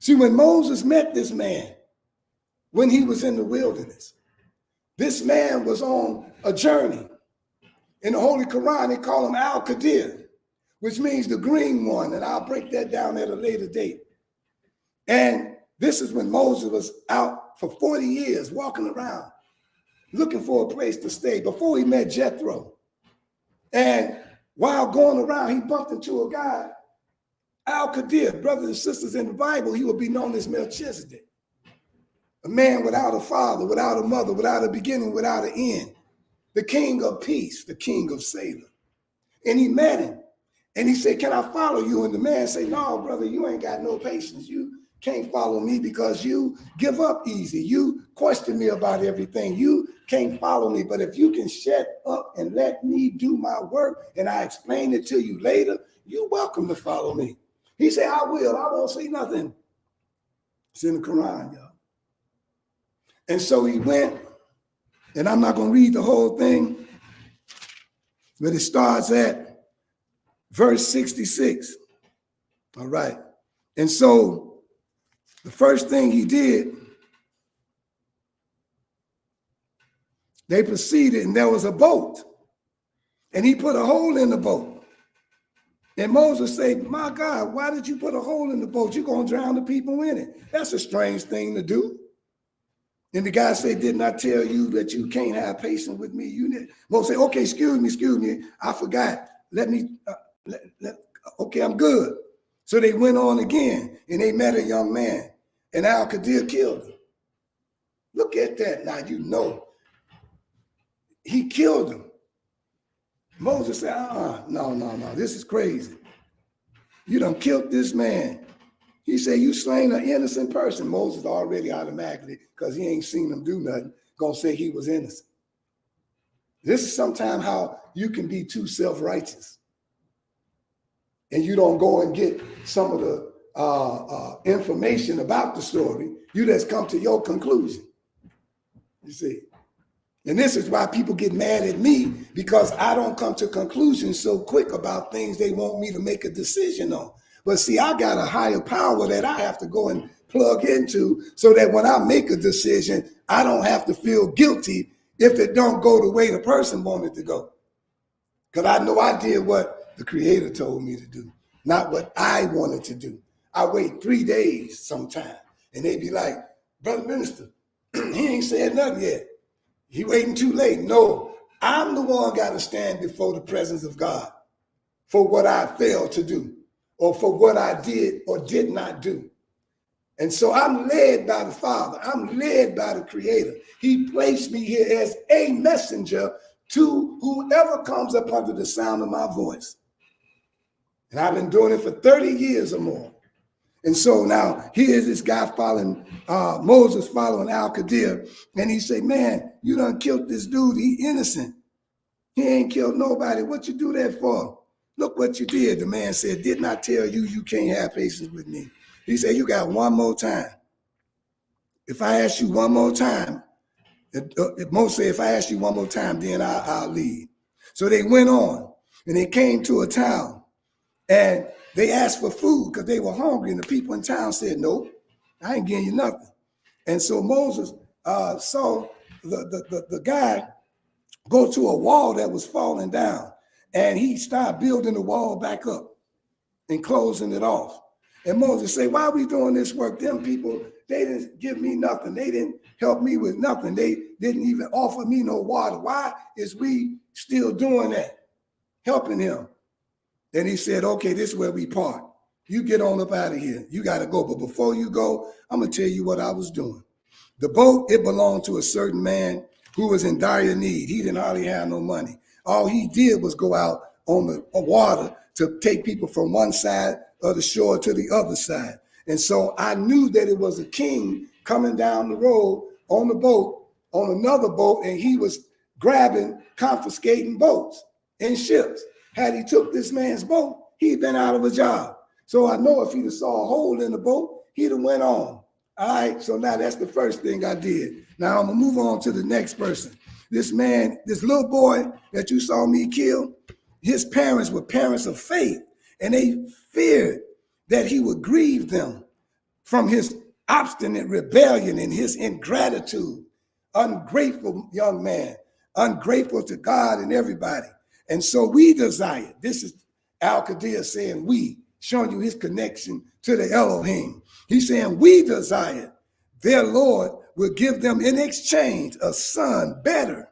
See, when Moses met this man, when he was in the wilderness, this man was on a journey. In the Holy Quran, they call him Al-Qadir, which means the green one. And I'll break that down at a later date. And this is when Moses was out for 40 years walking around looking for a place to stay before he met Jethro. And while going around, he bumped into a guy, Al-Qadir. Brothers and sisters, in the Bible, he would be known as Melchizedek. A man without a father, without a mother, without a beginning, without an end. The king of peace, the king of Salem. And he met him. And he said, can I follow you? And the man said, no, brother, you ain't got no patience. You can't follow me because you give up easy. You question me about everything. You can't follow me. But if you can shut up and let me do my work and I explain it to you later, you're welcome to follow me. He said, I will. I won't say nothing. It's in the Quran, y'all. And so he went, and I'm not going to read the whole thing, but it starts at verse 66. All right. And so the first thing he did, they proceeded, and there was a boat, and he put a hole in the boat. And Moses said, my God, why did you put a hole in the boat? You're going to drown the people in it. That's a strange thing to do. And the guy said, didn't I tell you that you can't have patience with me? Moses said, okay, excuse me. I forgot. Okay, I'm good. So they went on again, and they met a young man, and Al-Qadir killed him. Look at that now, you know. He killed him. Moses said, no, this is crazy. You done killed this man. He said, you slain an innocent person. Moses already automatically, because he ain't seen him do nothing, gonna say he was innocent. This is sometimes how you can be too self-righteous. And you don't go and get some of the information about the story. You just come to your conclusion. You see? And this is why people get mad at me, because I don't come to conclusions so quick about things they want me to make a decision on. But see, I got a higher power that I have to go and plug into so that when I make a decision, I don't have to feel guilty if it don't go the way the person wanted to go. Because I know I did what the Creator told me to do, not what I wanted to do. I wait 3 days sometime, and they be like, Brother Minister, he ain't said nothing yet. He waiting too late. No, I'm the one got to stand before the presence of God for what I failed to do or for what I did or did not do. And so I'm led by the Father. I'm led by the Creator. He placed me here as a messenger to whoever comes up under the sound of my voice. And I've been doing it for 30 years or more. And so now here's this guy following, Moses following Al-Qadir. And he said, man, you done killed this dude. He innocent. He ain't killed nobody. What you do that for? Look what you did. The man said, didn't I tell you you can't have patience with me? He said, you got one more time. If I ask you one more time, Moses said, if I ask you one more time, then I'll leave. So they went on, and they came to a town, and they asked for food because they were hungry, and the people in town said, nope, I ain't getting you nothing. And so Moses saw the guy go to a wall that was falling down, and he started building the wall back up and closing it off. And Moses said, why are we doing this work? Them people, they didn't give me nothing. They didn't help me with nothing. They didn't even offer me no water. Why is we still doing that? Helping him. Then he said, okay, this is where we part. You get on up out of here. You got to go. But before you go, I'm going to tell you what I was doing. The boat, it belonged to a certain man who was in dire need. He didn't hardly have no money. All he did was go out on the water to take people from one side of the shore to the other side. And so I knew that it was a king coming down the road on the boat, on another boat, and he was grabbing, confiscating boats and ships. Had he took this man's boat, he'd been out of a job. So I know if he'd have saw a hole in the boat, he'd have went on. All right, so now that's the first thing I did. Now I'm gonna move on to the next person. This man, this little boy that you saw me kill, his parents were parents of faith, and they feared that he would grieve them from his obstinate rebellion and his ingratitude. Ungrateful young man, ungrateful to God and everybody. And so we desire, this is Al-Qadir saying we, showing you his connection to the Elohim. He's saying we desire their Lord will give them in exchange a son better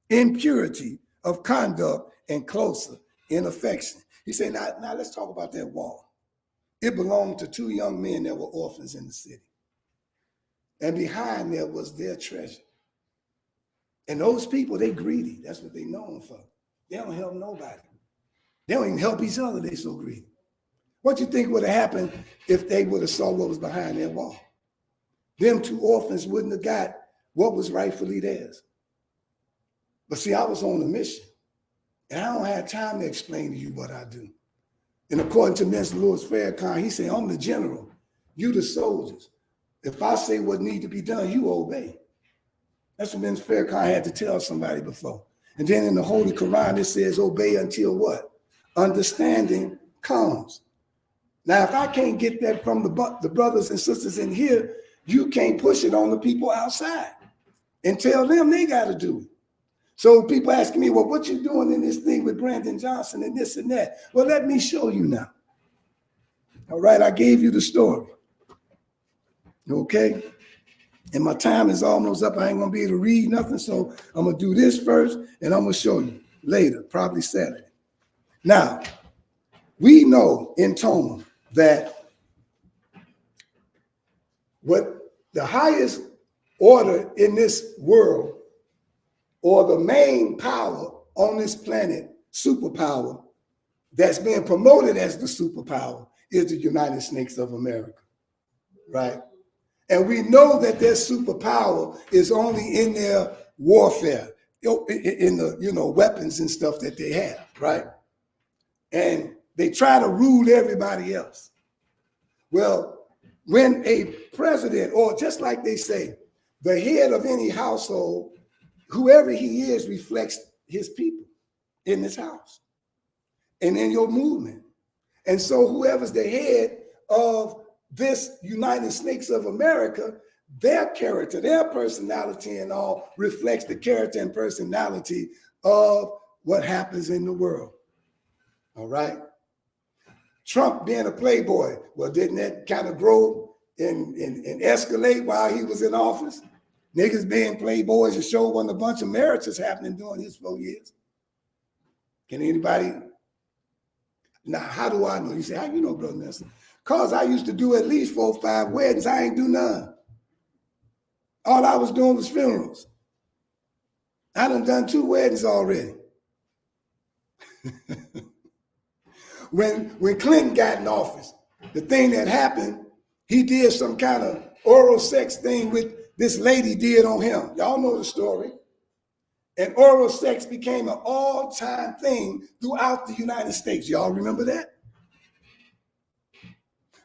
in purity of conduct and closer in affection. He said, now let's talk about that wall. It belonged to two young men that were orphans in the city. And behind there was their treasure. And those people, they greedy. That's what they known for. They don't help nobody. They don't even help each other. They so greedy. What you think would have happened if they would have saw what was behind their wall? Them two orphans wouldn't have got what was rightfully theirs. But see, I was on a mission. And I don't have time to explain to you what I do. And according to Mr. Louis Farrakhan, he said, I'm the general. You the soldiers. If I say what needs to be done, you obey. That's what Mr. Farrakhan had to tell somebody before. And then in the Holy Quran, it says, obey until what? Understanding comes. Now, if I can't get that from the brothers and sisters in here, you can't push it on the people outside and tell them they got to do it. So people asking me, well, what you doing in this thing with Brandon Johnson and this and that? Well, let me show you now. All right, I gave you the story. Okay? And my time is almost up. I ain't going to be able to read nothing, so I'm going to do this first, and I'm going to show you later, probably Saturday. Now, we know in Toma that what the highest order in this world, or the main power on this planet, superpower, that's being promoted as the superpower, is the United States of America, right? And we know that their superpower is only in their warfare, in the weapons and stuff that they have, right? And they try to rule everybody else. Well, when a president, or just like they say, the head of any household, whoever he is reflects his people in this house and in your movement. And so whoever's the head of this United States of America, their character, their personality and all reflects the character and personality of what happens in the world. All right? Trump being a playboy, well, didn't that kind of grow and escalate while he was in office? Niggas being playboys and show when a bunch of marriages happening during his 4 years. Can anybody? Now, how do I know? You say, how you know, Brother Nelson? Because I used to do at least 4 or 5 weddings. I ain't do none. All I was doing was funerals. I done 2 weddings already. When Clinton got in office, the thing that happened, he did some kind of oral sex thing with this lady did on him. Y'all know the story. And oral sex became an all-time thing throughout the United States. Y'all remember that?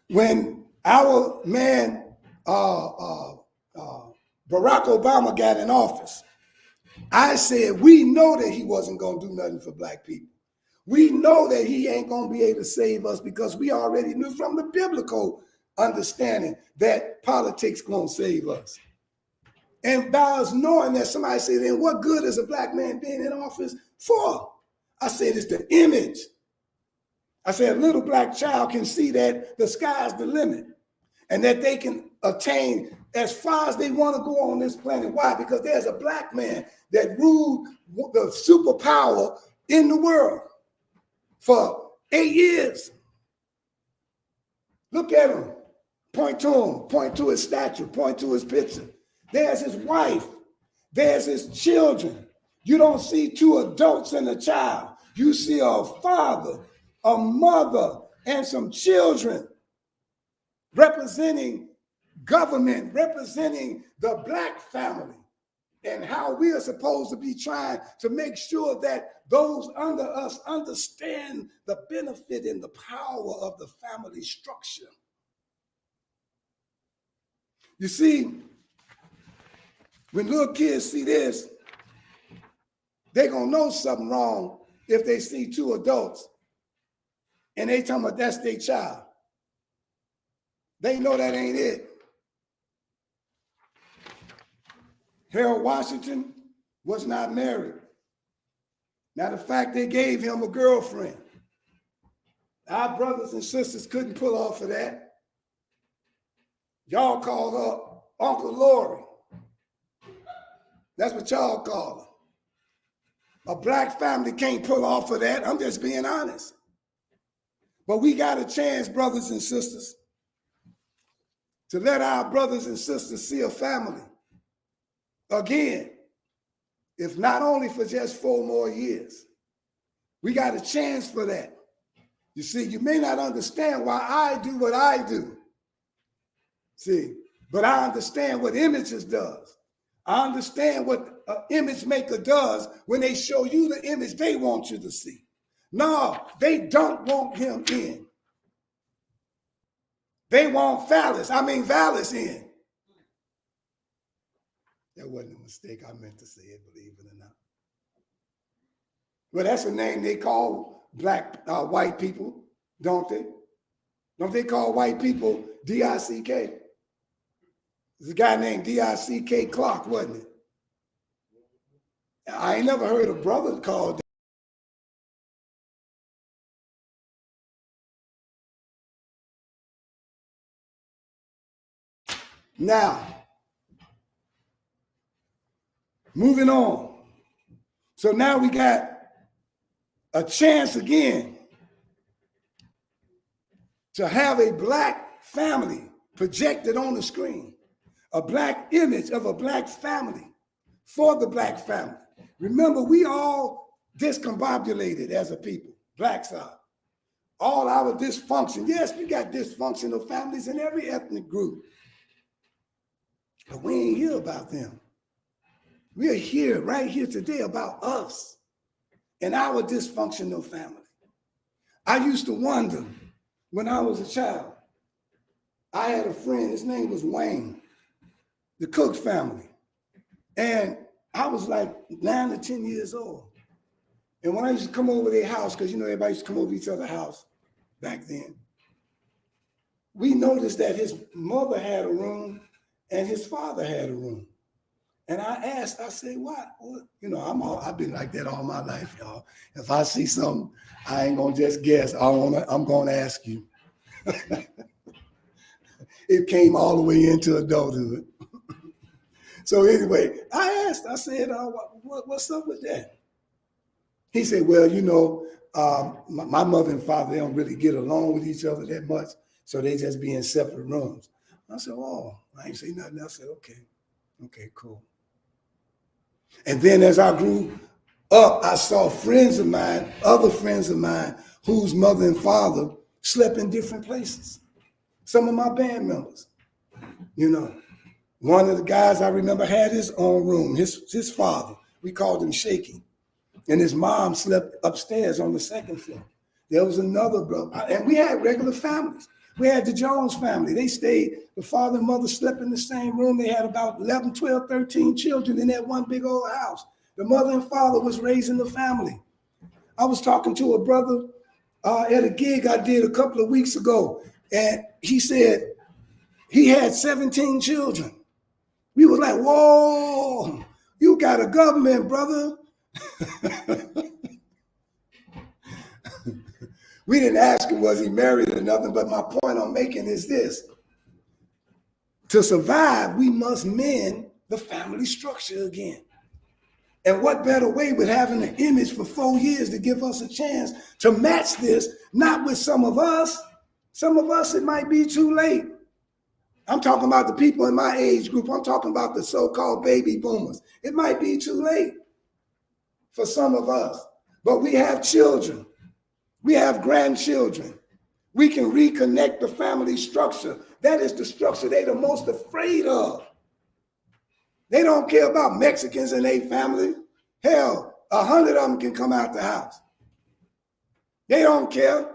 When our man, Barack Obama got in office, I said, we know that he wasn't going to do nothing for black people. We know that he ain't going to be able to save us because we already knew from the biblical understanding that politics going to save us. And by us knowing that, somebody said, then what good is a black man being in office for? I said, it's the image. I said, a little black child can see that the sky's the limit and that they can attain as far as they want to go on this planet. Why? Because there's a black man that ruled the superpower in the world for 8 years. Look at him. Point to him. Point to his statue. Point to his picture. There's his wife. There's his children. You don't see 2 adults and a child. You see a father, a mother, and some children representing government, representing the black family, and how we are supposed to be trying to make sure that those under us understand the benefit and the power of the family structure. You see, when little kids see this, they're going to know something wrong if they see 2 adults and they talking about that's their child. They know that ain't it. Harold Washington was not married. Matter of fact, they gave him a girlfriend. Our brothers and sisters couldn't pull off of that. Y'all called her Uncle Lori. That's what y'all call her. A black family can't pull off of that. I'm just being honest. But we got a chance, brothers and sisters, to let our brothers and sisters see a family again, if not only for just 4 more years. We got a chance for that. You see, you may not understand why I do what I do. See, but I understand what images does. I understand what an image maker does when they show you the image they want you to see. No, they don't want him in. They want Valis in. That wasn't a mistake. I meant to say it, believe it or not. Well, that's a name they call white people, don't they? Don't they call white people D-I-C-K? There's a guy named D-I-C-K Clark, wasn't it? I ain't never heard a brother called that. Now, moving on. So now we got a chance again to have a black family projected on the screen, a black image of a black family for the black family. Remember, we all discombobulated as a people, blacks are. All our dysfunction. Yes, we got dysfunctional families in every ethnic group, but we ain't here about them. We're here, right here today, about us and our dysfunctional family. I used to wonder when I was a child. I had a friend, his name was Wayne, the Cook family. And I was like 9 or 10 years old. And when I used to come over their house, because you know everybody used to come over each other's house back then, we noticed that his mother had a room and his father had a room. And I asked, I said, what? You know, I've been like that all my life, y'all. If I see something, I ain't gonna just guess. I'm gonna ask you. It came all the way into adulthood. So anyway, I asked, I said, what's up with that? He said, well, you know, my mother and father, they don't really get along with each other that much, so they just be in separate rooms. I said, oh, I ain't say nothing. I said, okay, cool. And then as I grew up, I saw friends of mine, other friends of mine, whose mother and father slept in different places. Some of my band members, you know. One of the guys I remember had his own room, his father, we called him Shaky. And his mom slept upstairs on the 2nd floor. There was another brother, and we had regular families. We had the Jones family. They stayed, the father and mother slept in the same room. They had about 11, 12, 13 children in that one big old house. The mother and father was raising the family. I was talking to a brother at a gig I did a couple of weeks ago, and he said he had 17 children. We was like, whoa, you got a government, brother. We didn't ask him, was he married or nothing, but my point I'm making is this. To survive, we must mend the family structure again. And what better way with having an image for 4 years to give us a chance to match this, not with some of us. Some of us, it might be too late. I'm talking about the people in my age group. I'm talking about the so-called baby boomers. It might be too late for some of us, but we have children. We have grandchildren. We can reconnect the family structure. That is the structure they're the most afraid of. They don't care about Mexicans and their family. Hell, 100 of them can come out the house. They don't care.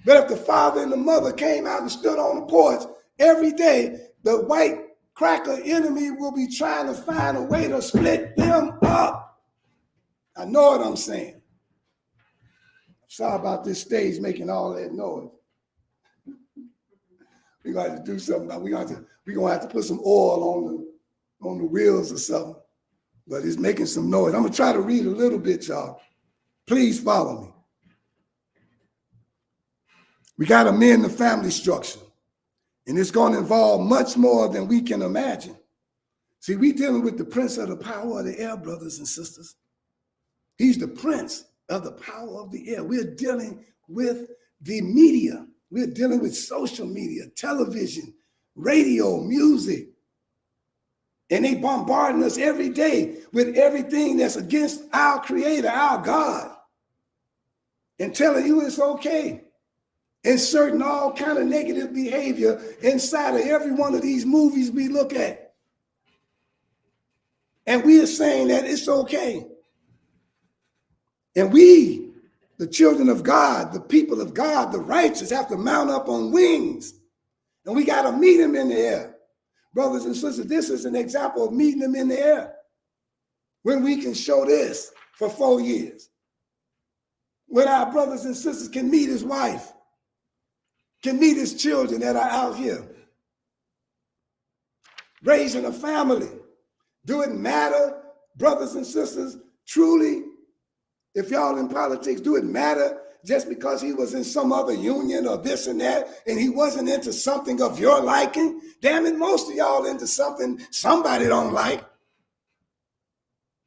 But if the father and the mother came out and stood on the porch every day, the white cracker enemy will be trying to find a way to split them up. I know what I'm saying. Sorry about this stage making all that noise. We're going to have to do something about it. We're going to have to put some oil on the wheels or something. But it's making some noise. I'm going to try to read a little bit, y'all. Please follow me. We got to mend the family structure. And it's going to involve much more than we can imagine. See, we're dealing with the prince of the power of the air, brothers and sisters. He's the prince of the power of the air. We're dealing with the media. We're dealing with social media, television, radio, music. And they bombarding us every day with everything that's against our creator, our God, and telling you it's okay. Inserting all kind of negative behavior inside of every one of these movies we look at. And we are saying that it's okay. And we, the children of God, the people of God, the righteous, have to mount up on wings. And we got to meet him in the air. Brothers and sisters, this is an example of meeting him in the air. When we can show this for 4 years. When our brothers and sisters can meet his wife, can meet his children that are out here, raising a family. Do it matter, brothers and sisters, truly, if y'all in politics, do it matter just because he was in some other union or this and that, and he wasn't into something of your liking? Damn it, most of y'all into something somebody don't like.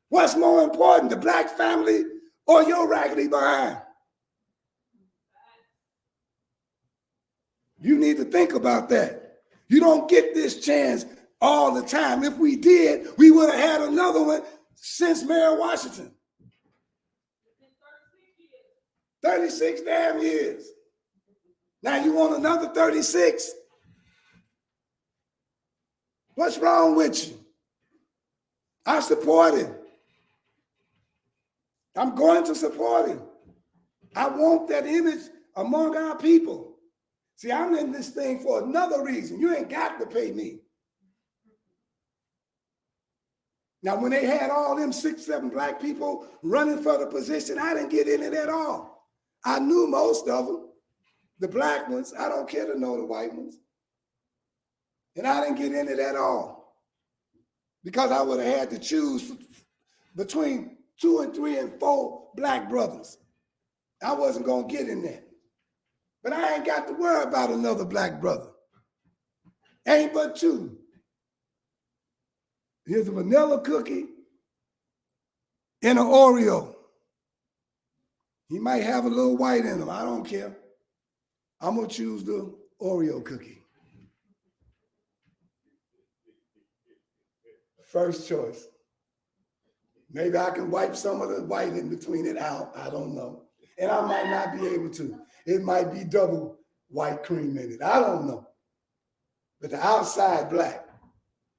What's more important, the black family or your raggedy behind? You need to think about that. You don't get this chance all the time. If we did, we would have had another one since Mary Washington. 36 damn years. Now you want another 36? What's wrong with you? I support him. I'm going to support him. I want that image among our people. See, I'm in this thing for another reason. You ain't got to pay me. Now, when they had all them 6, 7 black people running for the position, I didn't get in it at all. I knew most of them, the black ones. I don't care to know the white ones. And I didn't get in it at all because I would have had to choose between 2 and 3 and 4 black brothers. I wasn't going to get in that. But I ain't got to worry about another black brother. Ain't but 2. Here's a vanilla cookie and an Oreo. He might have a little white in him. I don't care. I'm going to choose the Oreo cookie. First choice. Maybe I can wipe some of the white in between it out. I don't know. And I might not be able to. It might be double white cream in it. I don't know. But the outside black.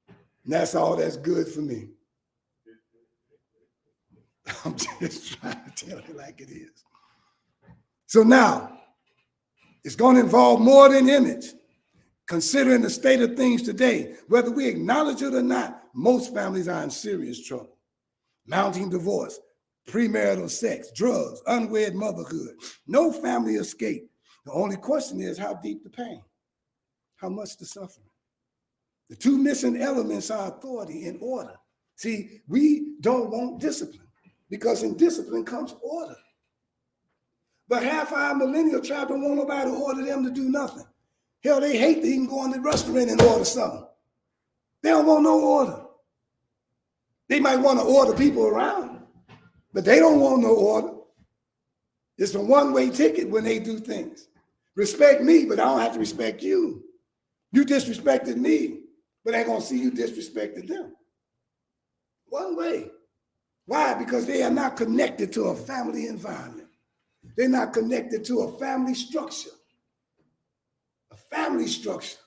And that's all that's good for me. I'm just trying to tell you like it is. So now, it's going to involve more than image. Considering the state of things today, whether we acknowledge it or not, most families are in serious trouble. Mounting divorce, premarital sex, drugs, unwed motherhood. No family escape. The only question is how deep the pain, how much the suffering. The 2 missing elements are authority and order. See, we don't want discipline because in discipline comes order. But half our millennial tribe don't want nobody to order them to do nothing. Hell, they hate to even go in the restaurant and order something. They don't want no order. They might want to order people around, but they don't want no order. It's a one-way ticket when they do things. Respect me, but I don't have to respect you. You disrespected me, but ain't gonna see you disrespected them. One way. Why? Because they are not connected to a family environment. They're not connected to a family structure. A family structure.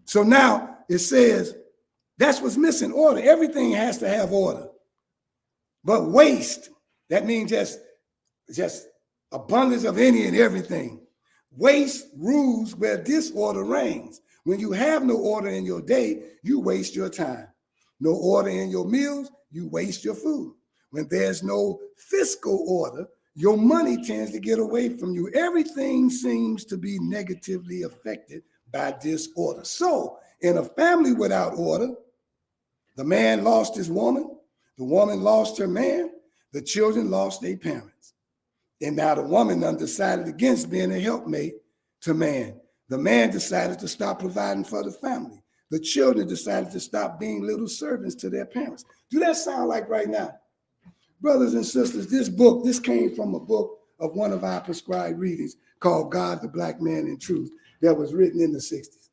So now it says, that's what's missing, order. Everything has to have order. But waste, that means just abundance of any and everything. Waste rules where disorder reigns. When you have no order in your day, you waste your time. No order in your meals, you waste your food. When there's no fiscal order, your money tends to get away from you. Everything seems to be negatively affected by disorder. So in a family without order, the man lost his woman, the woman lost her man, the children lost their parents. And now the woman done decided against being a helpmate to man. The man decided to stop providing for the family. The children decided to stop being little servants to their parents. Do that sound like right now? Brothers and sisters, this came from a book of one of our prescribed readings called God, the Black Man in Truth, that was written in the 60s.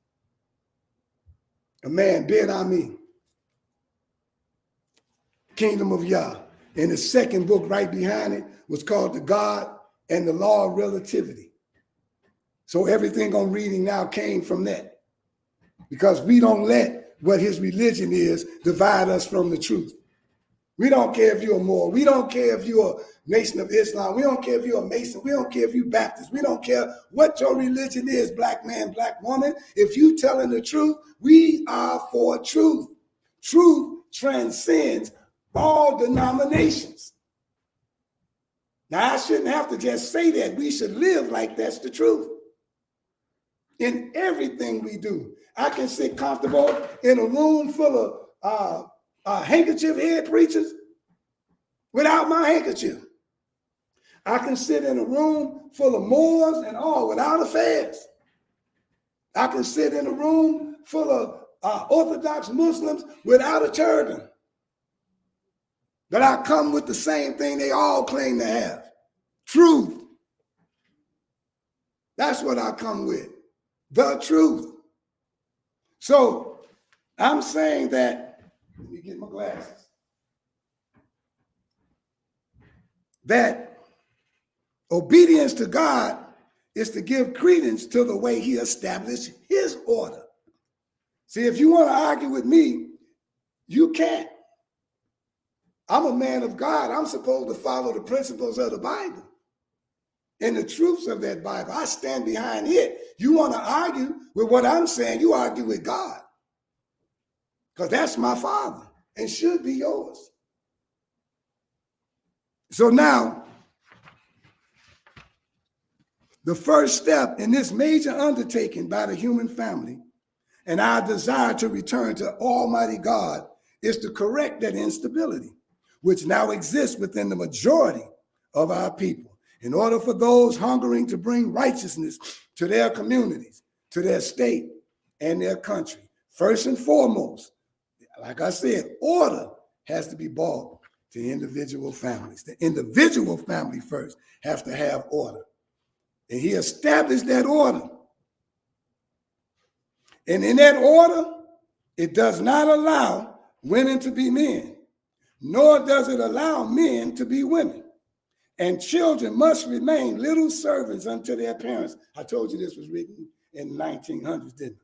A man, Ben Ami, Kingdom of Yah. And the second book right behind it was called The God and the Law of Relativity. So everything I'm reading now came from that, because we don't let what his religion is divide us from the truth. We don't care if you're a Moor. We don't care if you're a Nation of Islam. We don't care if you're a Mason. We don't care if you're Baptist. We don't care what your religion is, black man, black woman. If you telling the truth, we are for truth. Truth transcends all denominations. Now, I shouldn't have to just say that. We should live like that's the truth. In everything we do. I can sit comfortable in a room full of handkerchief head preachers without my handkerchief. I can sit in a room full of Moors and all without affairs. I can sit in a room full of Orthodox Muslims without a turban. But I come with the same thing they all claim to have: truth. That's what I come with, the truth. So I'm saying that, let me get my glasses, that obedience to God is to give credence to the way he established his order. See, if you want to argue with me, you can't. I'm a man of God. I'm supposed to follow the principles of the Bible and the truths of that Bible. I stand behind it. You want to argue with what I'm saying, you argue with God, because that's my Father and should be yours. So now, the first step in this major undertaking by the human family and our desire to return to Almighty God is to correct that instability, which now exists within the majority of our people, in order for those hungering to bring righteousness to their communities, to their state, and their country. First and foremost, like I said, order has to be brought to individual families. The individual family first have to have order. And he established that order. And in that order, it does not allow women to be men, nor does it allow men to be women. And children must remain little servants unto their parents. I told you this was written in the 1900s, didn't it?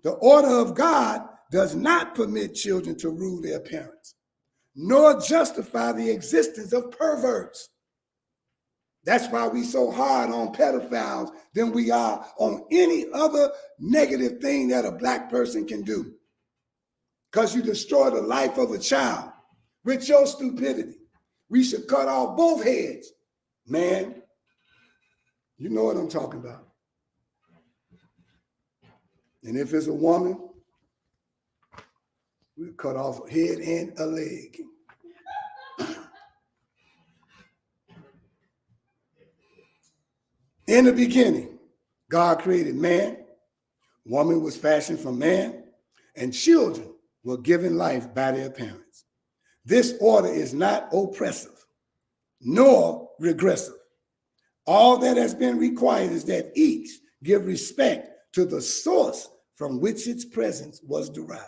The order of God does not permit children to rule their parents, nor justify the existence of perverts. That's why we so hard on pedophiles than we are on any other negative thing that a black person can do. Because you destroy the life of a child with your stupidity. We should cut off both heads. Man, you know what I'm talking about. And if it's a woman, we'll cut off a head and a leg. In the beginning, God created man, woman was fashioned from man, and children were given life by their parents. This order is not oppressive, nor regressive. All that has been required is that each give respect to the source from which its presence was derived.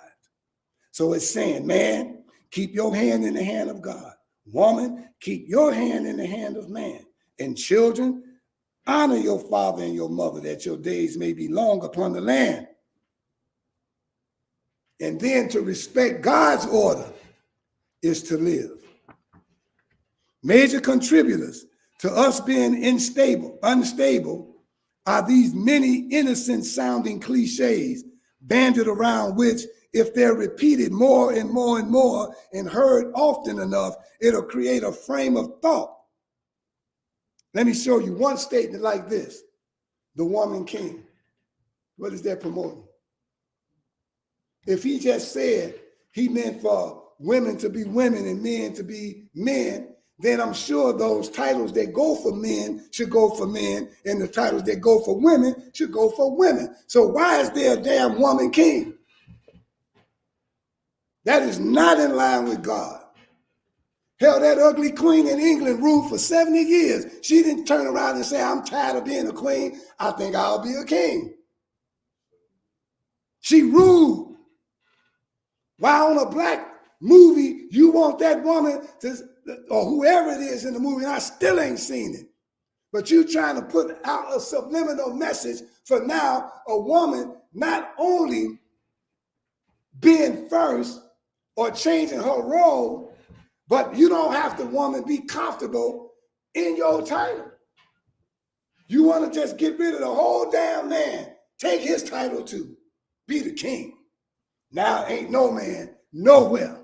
So it's saying, man, keep your hand in the hand of God. Woman, keep your hand in the hand of man. And children, honor your father and your mother, that your days may be long upon the land. And then to respect God's order is to live. Major contributors to us being unstable are these many innocent sounding cliches banded around, which, if they're repeated more and more and more and heard often enough, it'll create a frame of thought. Let me show you one statement like this: the woman king. What is that promoting? If he just said he meant for women to be women and men to be men, then I'm sure those titles that go for men should go for men, and the titles that go for women should go for women. So why is there a damn woman king? That is not in line with God. Hell, that ugly queen in England ruled for 70 years. She didn't turn around and say, I'm tired of being a queen. I think I'll be a king. She ruled. While on a black movie, you want that woman to, or whoever it is in the movie, and I still ain't seen it. But you trying to put out a subliminal message for now a woman not only being first or changing her role, but you don't have the woman be comfortable in your title. You want to just get rid of the whole damn man, take his title too, be the king. Now ain't no man nowhere.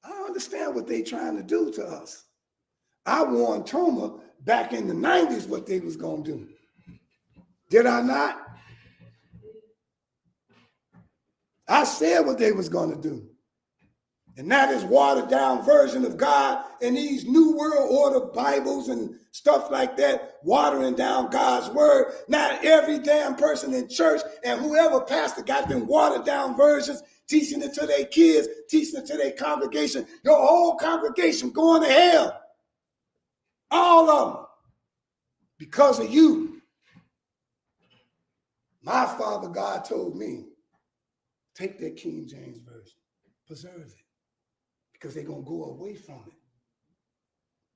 I understand what they trying to do to us. I warned Toma back in the 90s what they was going to do. Did I not? I said what they was going to do. And now this watered down version of God and these New World Order Bibles and stuff like that, watering down God's word. Now every damn person in church and whoever pastor got them watered down versions, teaching it to their kids, teaching it to their congregation. Your whole congregation going to hell. All of them. Because of you. My Father God told me, take that King James Version, preserve it. Because they're going to go away from it.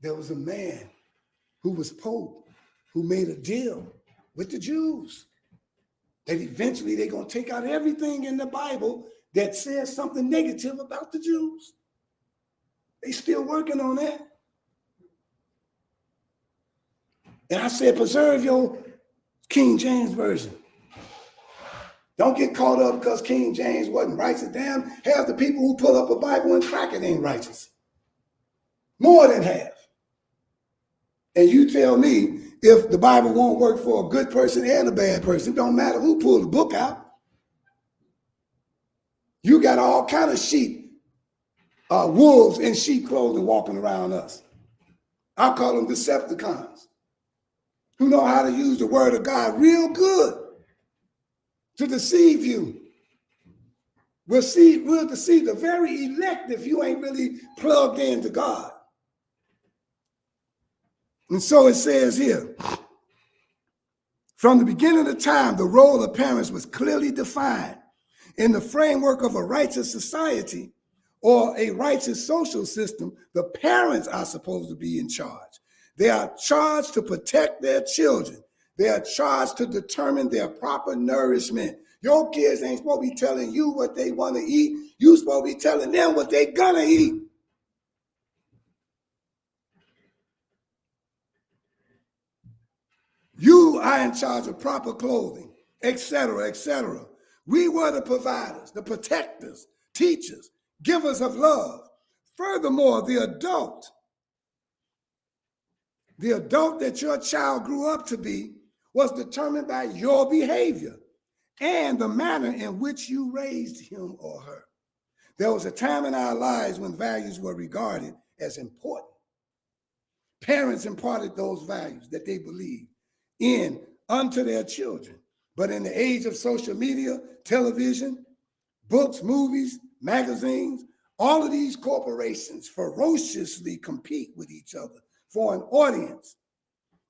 There was a man who was Pope who made a deal with the Jews that eventually they're going to take out everything in the Bible that says something negative about the Jews. They still working on that. And I said, preserve your King James Version. Don't get caught up because King James wasn't righteous. Damn, half the people who pull up a Bible and crack it ain't righteous. More than half. And you tell me if the Bible won't work for a good person and a bad person, it don't matter who pulled the book out. You got all kind of sheep, wolves in sheep clothing walking around us. I call them Decepticons, who know how to use the word of God real good to deceive you. We'll deceive the very elect if you ain't really plugged into God. And so it says here, from the beginning of time, the role of parents was clearly defined. In the framework of a righteous society or a righteous social system, the parents are supposed to be in charge. They are charged to protect their children. They are charged to determine their proper nourishment. Your kids ain't supposed to be telling you what they want to eat. You supposed to be telling them what they gonna eat. You are in charge of proper clothing, etc., etc. We were the providers, the protectors, teachers, givers of love. Furthermore, the adult that your child grew up to be was determined by your behavior and the manner in which you raised him or her. There was a time in our lives when values were regarded as important. Parents imparted those values that they believed in unto their children. But in the age of social media, television, books, movies, magazines, all of these corporations ferociously compete with each other for an audience.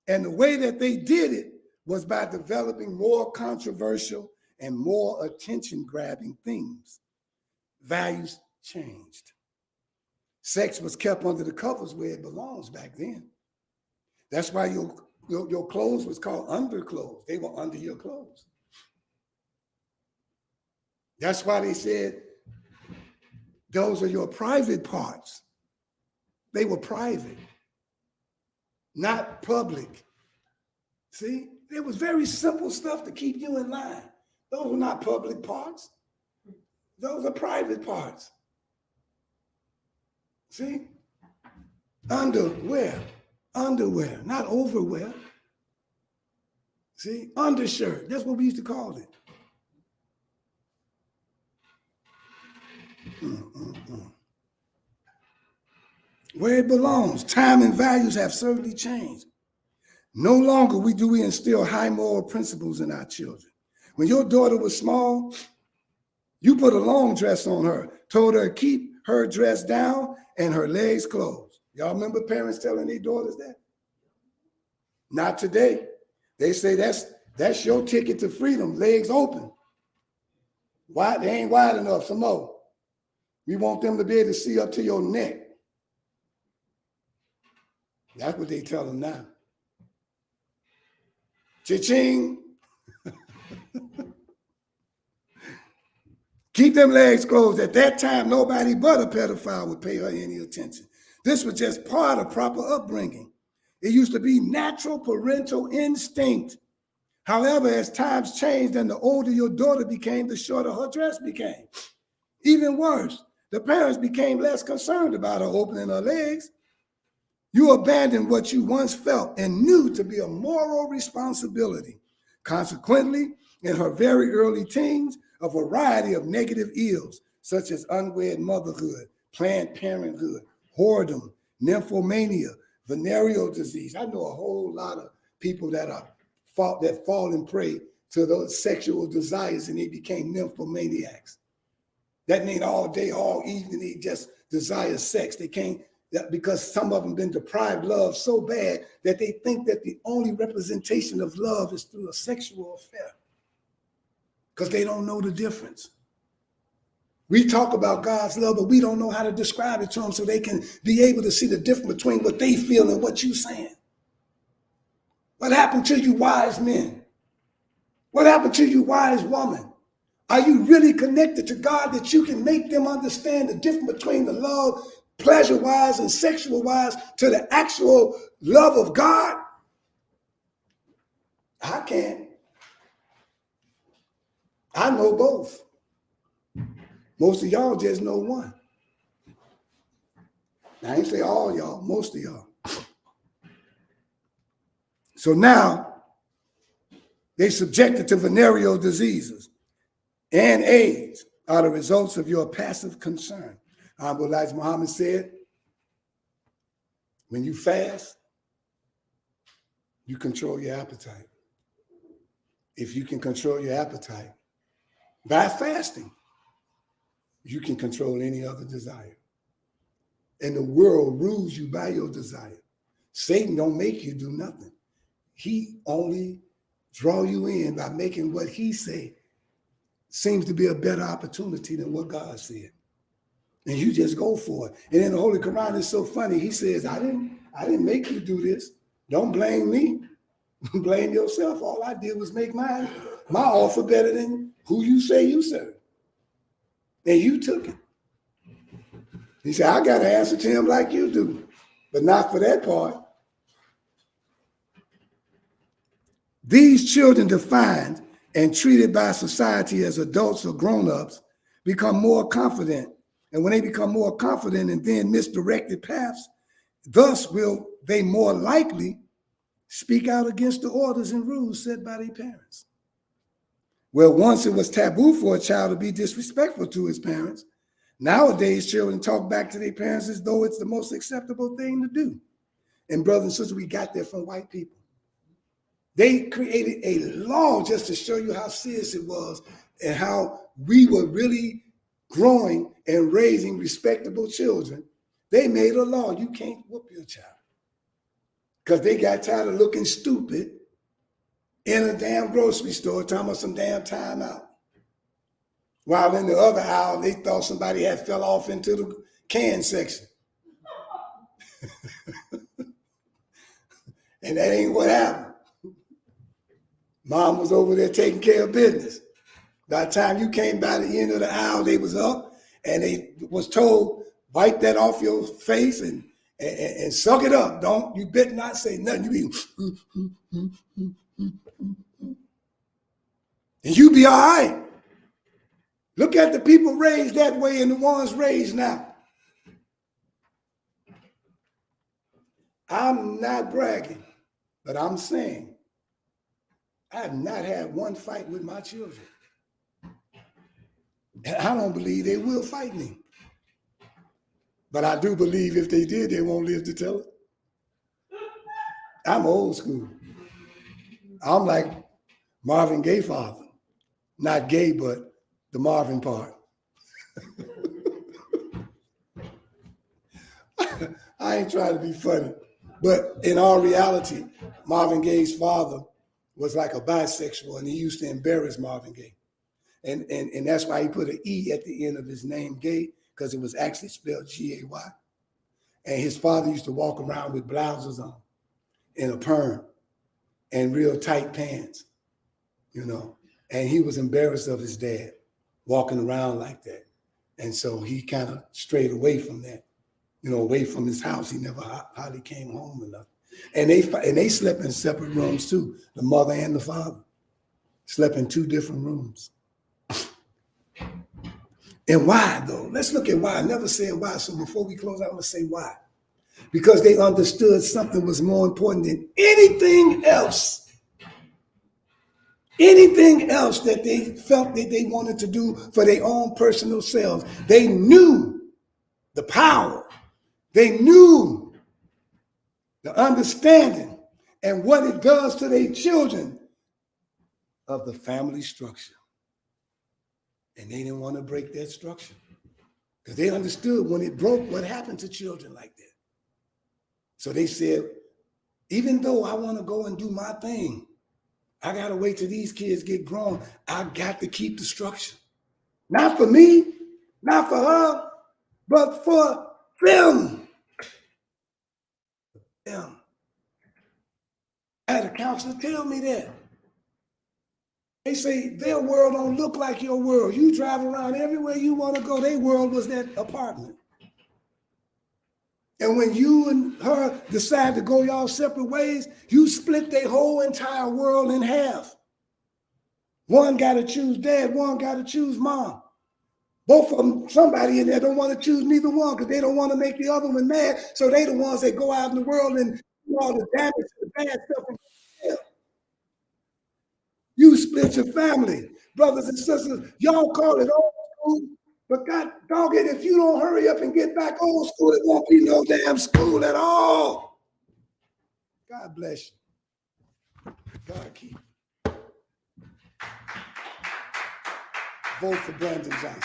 And the way that they did it was by developing more controversial and more attention-grabbing things. Values changed. Sex was kept under the covers where it belongs back then. That's why your clothes was called underclothes. They were under your clothes. That's why they said those are your private parts. They were private, not public. See, it was very simple stuff to keep you in line. Those were not public parts. Those are private parts. See? Underwear, not overwear. See? Undershirt, that's what we used to call it. where it belongs. Time and values have certainly changed. No longer do we instill high moral principles in our children. When your daughter was small, you put a long dress on her, told her to keep her dress down and her legs closed. Y'all remember parents telling their daughters that? Not today. They say that's your ticket to freedom, legs open. Why? They ain't wide enough, some more. We want them to be able to see up to your neck. That's what they tell them now. Cha-ching. Keep them legs closed. At that time, nobody but a pedophile would pay her any attention. This was just part of proper upbringing. It used to be natural parental instinct. However, as times changed and the older your daughter became, the shorter her dress became. Even worse, the parents became less concerned about her opening her legs. You abandoned what you once felt and knew to be a moral responsibility. Consequently, in her very early teens, a variety of negative ills, such as unwed motherhood, Planned Parenthood, whoredom, nymphomania, venereal disease. I know a whole lot of people that fall and prey to those sexual desires and they became nymphomaniacs. That means all day, all evening, they just desire sex. They can't, because some of them been deprived love so bad that they think that the only representation of love is through a sexual affair. Because they don't know the difference. We talk about God's love, but we don't know how to describe it to them so they can be able to see the difference between what they feel and what you're saying. What happened to you wise men? What happened to you wise woman? Are you really connected to God that you can make them understand the difference between the love, pleasure-wise and sexual-wise, to the actual love of God? I can't. I know both. Most of y'all just know one. I ain't say all y'all, most of y'all. So now, they subjected to venereal diseases and AIDS are the results of your passive concern. Honorable Elijah Muhammad said, when you fast, you control your appetite. If you can control your appetite by fasting, you can control any other desire. And the world rules you by your desire. Satan don't make you do nothing. He only draw you in by making what he say seems to be a better opportunity than what God said. And you just go for it. And in the Holy Quran, it's so funny. He says, I didn't make you do this. Don't blame me. Blame yourself. All I did was make my offer better than who you say you serve. And you took it. He said, I got to answer to him like you do, but not for that part. These children defined and treated by society as adults or grown-ups become more confident. And when they become more confident and then misdirected paths, thus will they more likely speak out against the orders and rules set by their parents. Well, once it was taboo for a child to be disrespectful to his parents, nowadays children talk back to their parents as though it's the most acceptable thing to do. And brothers and sisters, we got that from white people. They created a law just to show you how serious it was and how we were really growing and raising respectable children. They made a law. You can't whoop your child because they got tired of looking stupid in a damn grocery store talking about some damn timeout. While in the other aisle, they thought somebody had fell off into the can section. And that ain't what happened. Mom was over there taking care of business. By the time you came by the end of the aisle, they was up and they was told, wipe that off your face and suck it up. You better not say nothing. You be, and you be all right. Look at the people raised that way and the ones raised now. I'm not bragging, but I'm saying I have not had one fight with my children. And I don't believe they will fight me. But I do believe if they did, they won't live to tell it. I'm old school. I'm like Marvin Gaye father. Not gay, but the Marvin part. I ain't trying to be funny. But in all reality, Marvin Gaye's father was like a bisexual, and he used to embarrass Marvin Gaye. And that's why he put an E at the end of his name, Gay, because it was actually spelled G-A-Y. And his father used to walk around with blouses on and a perm and real tight pants, you know. And he was embarrassed of his dad walking around like that. And so he kind of strayed away from that, you know, away from his house. He never hardly came home enough. And they slept in separate rooms too. The mother and the father slept in 2 different rooms. And why though? Let's look at why. I never said why. So before we close out, I'm gonna say why. Because they understood something was more important than anything else. Anything else that they felt that they wanted to do for their own personal selves. They knew the power. They knew the understanding and what it does to their children of the family structure. And they didn't want to break that structure because they understood when it broke what happened to children like that. So they said, even though I want to go and do my thing, I got to wait till these kids get grown. I got to keep the structure. Not for me, not for her, but for them. Them. I had a counselor tell me that. They say their world don't look like your world. You drive around everywhere you want to go. Their world was that apartment. And when you and her decide to go y'all separate ways, you split their whole entire world in half. One got to choose dad, one got to choose mom. Both of them, somebody in there don't want to choose neither one because they don't want to make the other one mad. So they the ones that go out in the world and do all the damage and the bad stuff. You split your family. Brothers and sisters, y'all call it old school, but God dog it, if you don't hurry up and get back old school, it won't be no damn school at all. God bless you. God keep you. Vote for Brandon Johnson.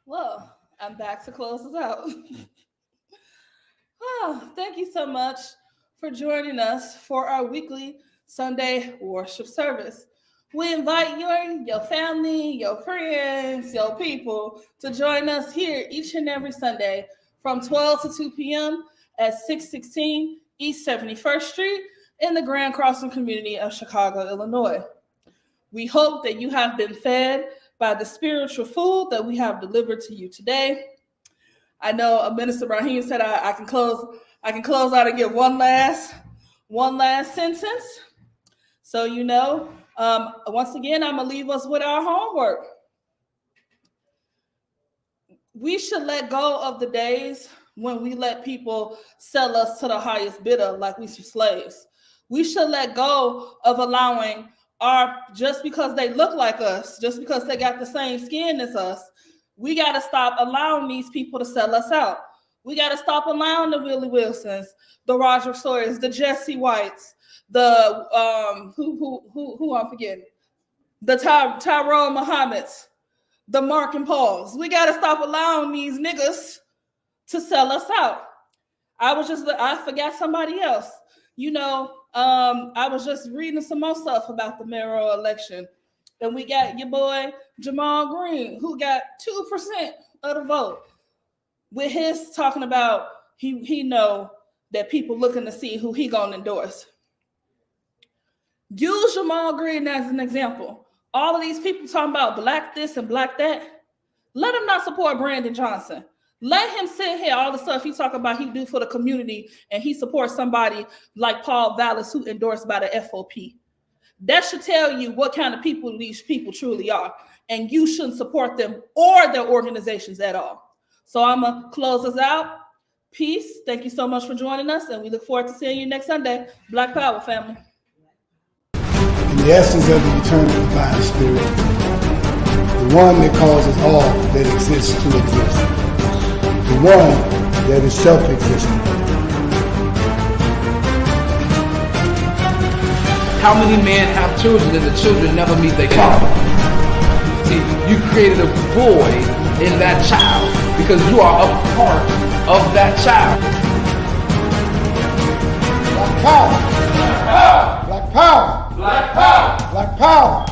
Well, I'm back to close us out. Oh, thank you so much for joining us for our weekly Sunday worship service. We invite you and your family, your friends, your people to join us here each and every Sunday from 12 to 2 p.m. at 616 East 71st Street in the Grand Crossing community of Chicago, Illinois. We hope that you have been fed by the spiritual food that we have delivered to you today. I know Minister Rahim said I can close out and give one last sentence. So once again, I'm gonna leave us with our homework. We should let go of the days when we let people sell us to the highest bidder like we some slaves. We should let go of allowing just because they look like us, just because they got the same skin as us, we got to stop allowing these people to sell us out. We got to stop allowing the Willie Wilsons, the Roger Sawyers, the Jesse Whites, the who I'm forgetting, the Tyrone Muhammads, the Mark and Pauls. We got to stop allowing these niggas to sell us out. I forgot somebody else. I was just reading some more stuff about the mayoral election. And we got your boy Jamal Green, who got 2% of the vote. With his talking about he know that people looking to see who he gonna endorse. Use Jamal Green as an example. All of these people talking about black this and black that. Let him not support Brandon Johnson. Let him sit here, all the stuff he talk about he do for the community, and he supports somebody like Paul Vallis who endorsed by the FOP. That should tell you what kind of people these people truly are. and you shouldn't support them or their organizations at all. So I'm going to close us out. Peace. Thank you so much for joining us, and we look forward to seeing you next Sunday. Black Power, family. In the essence of the eternal divine spirit, the one that causes all that exists to exist, the one that is self-existent. How many men have children and the children never meet their father? See, you created a void in that child because you are a part of that child. Black power! Black power! Black power! Black power!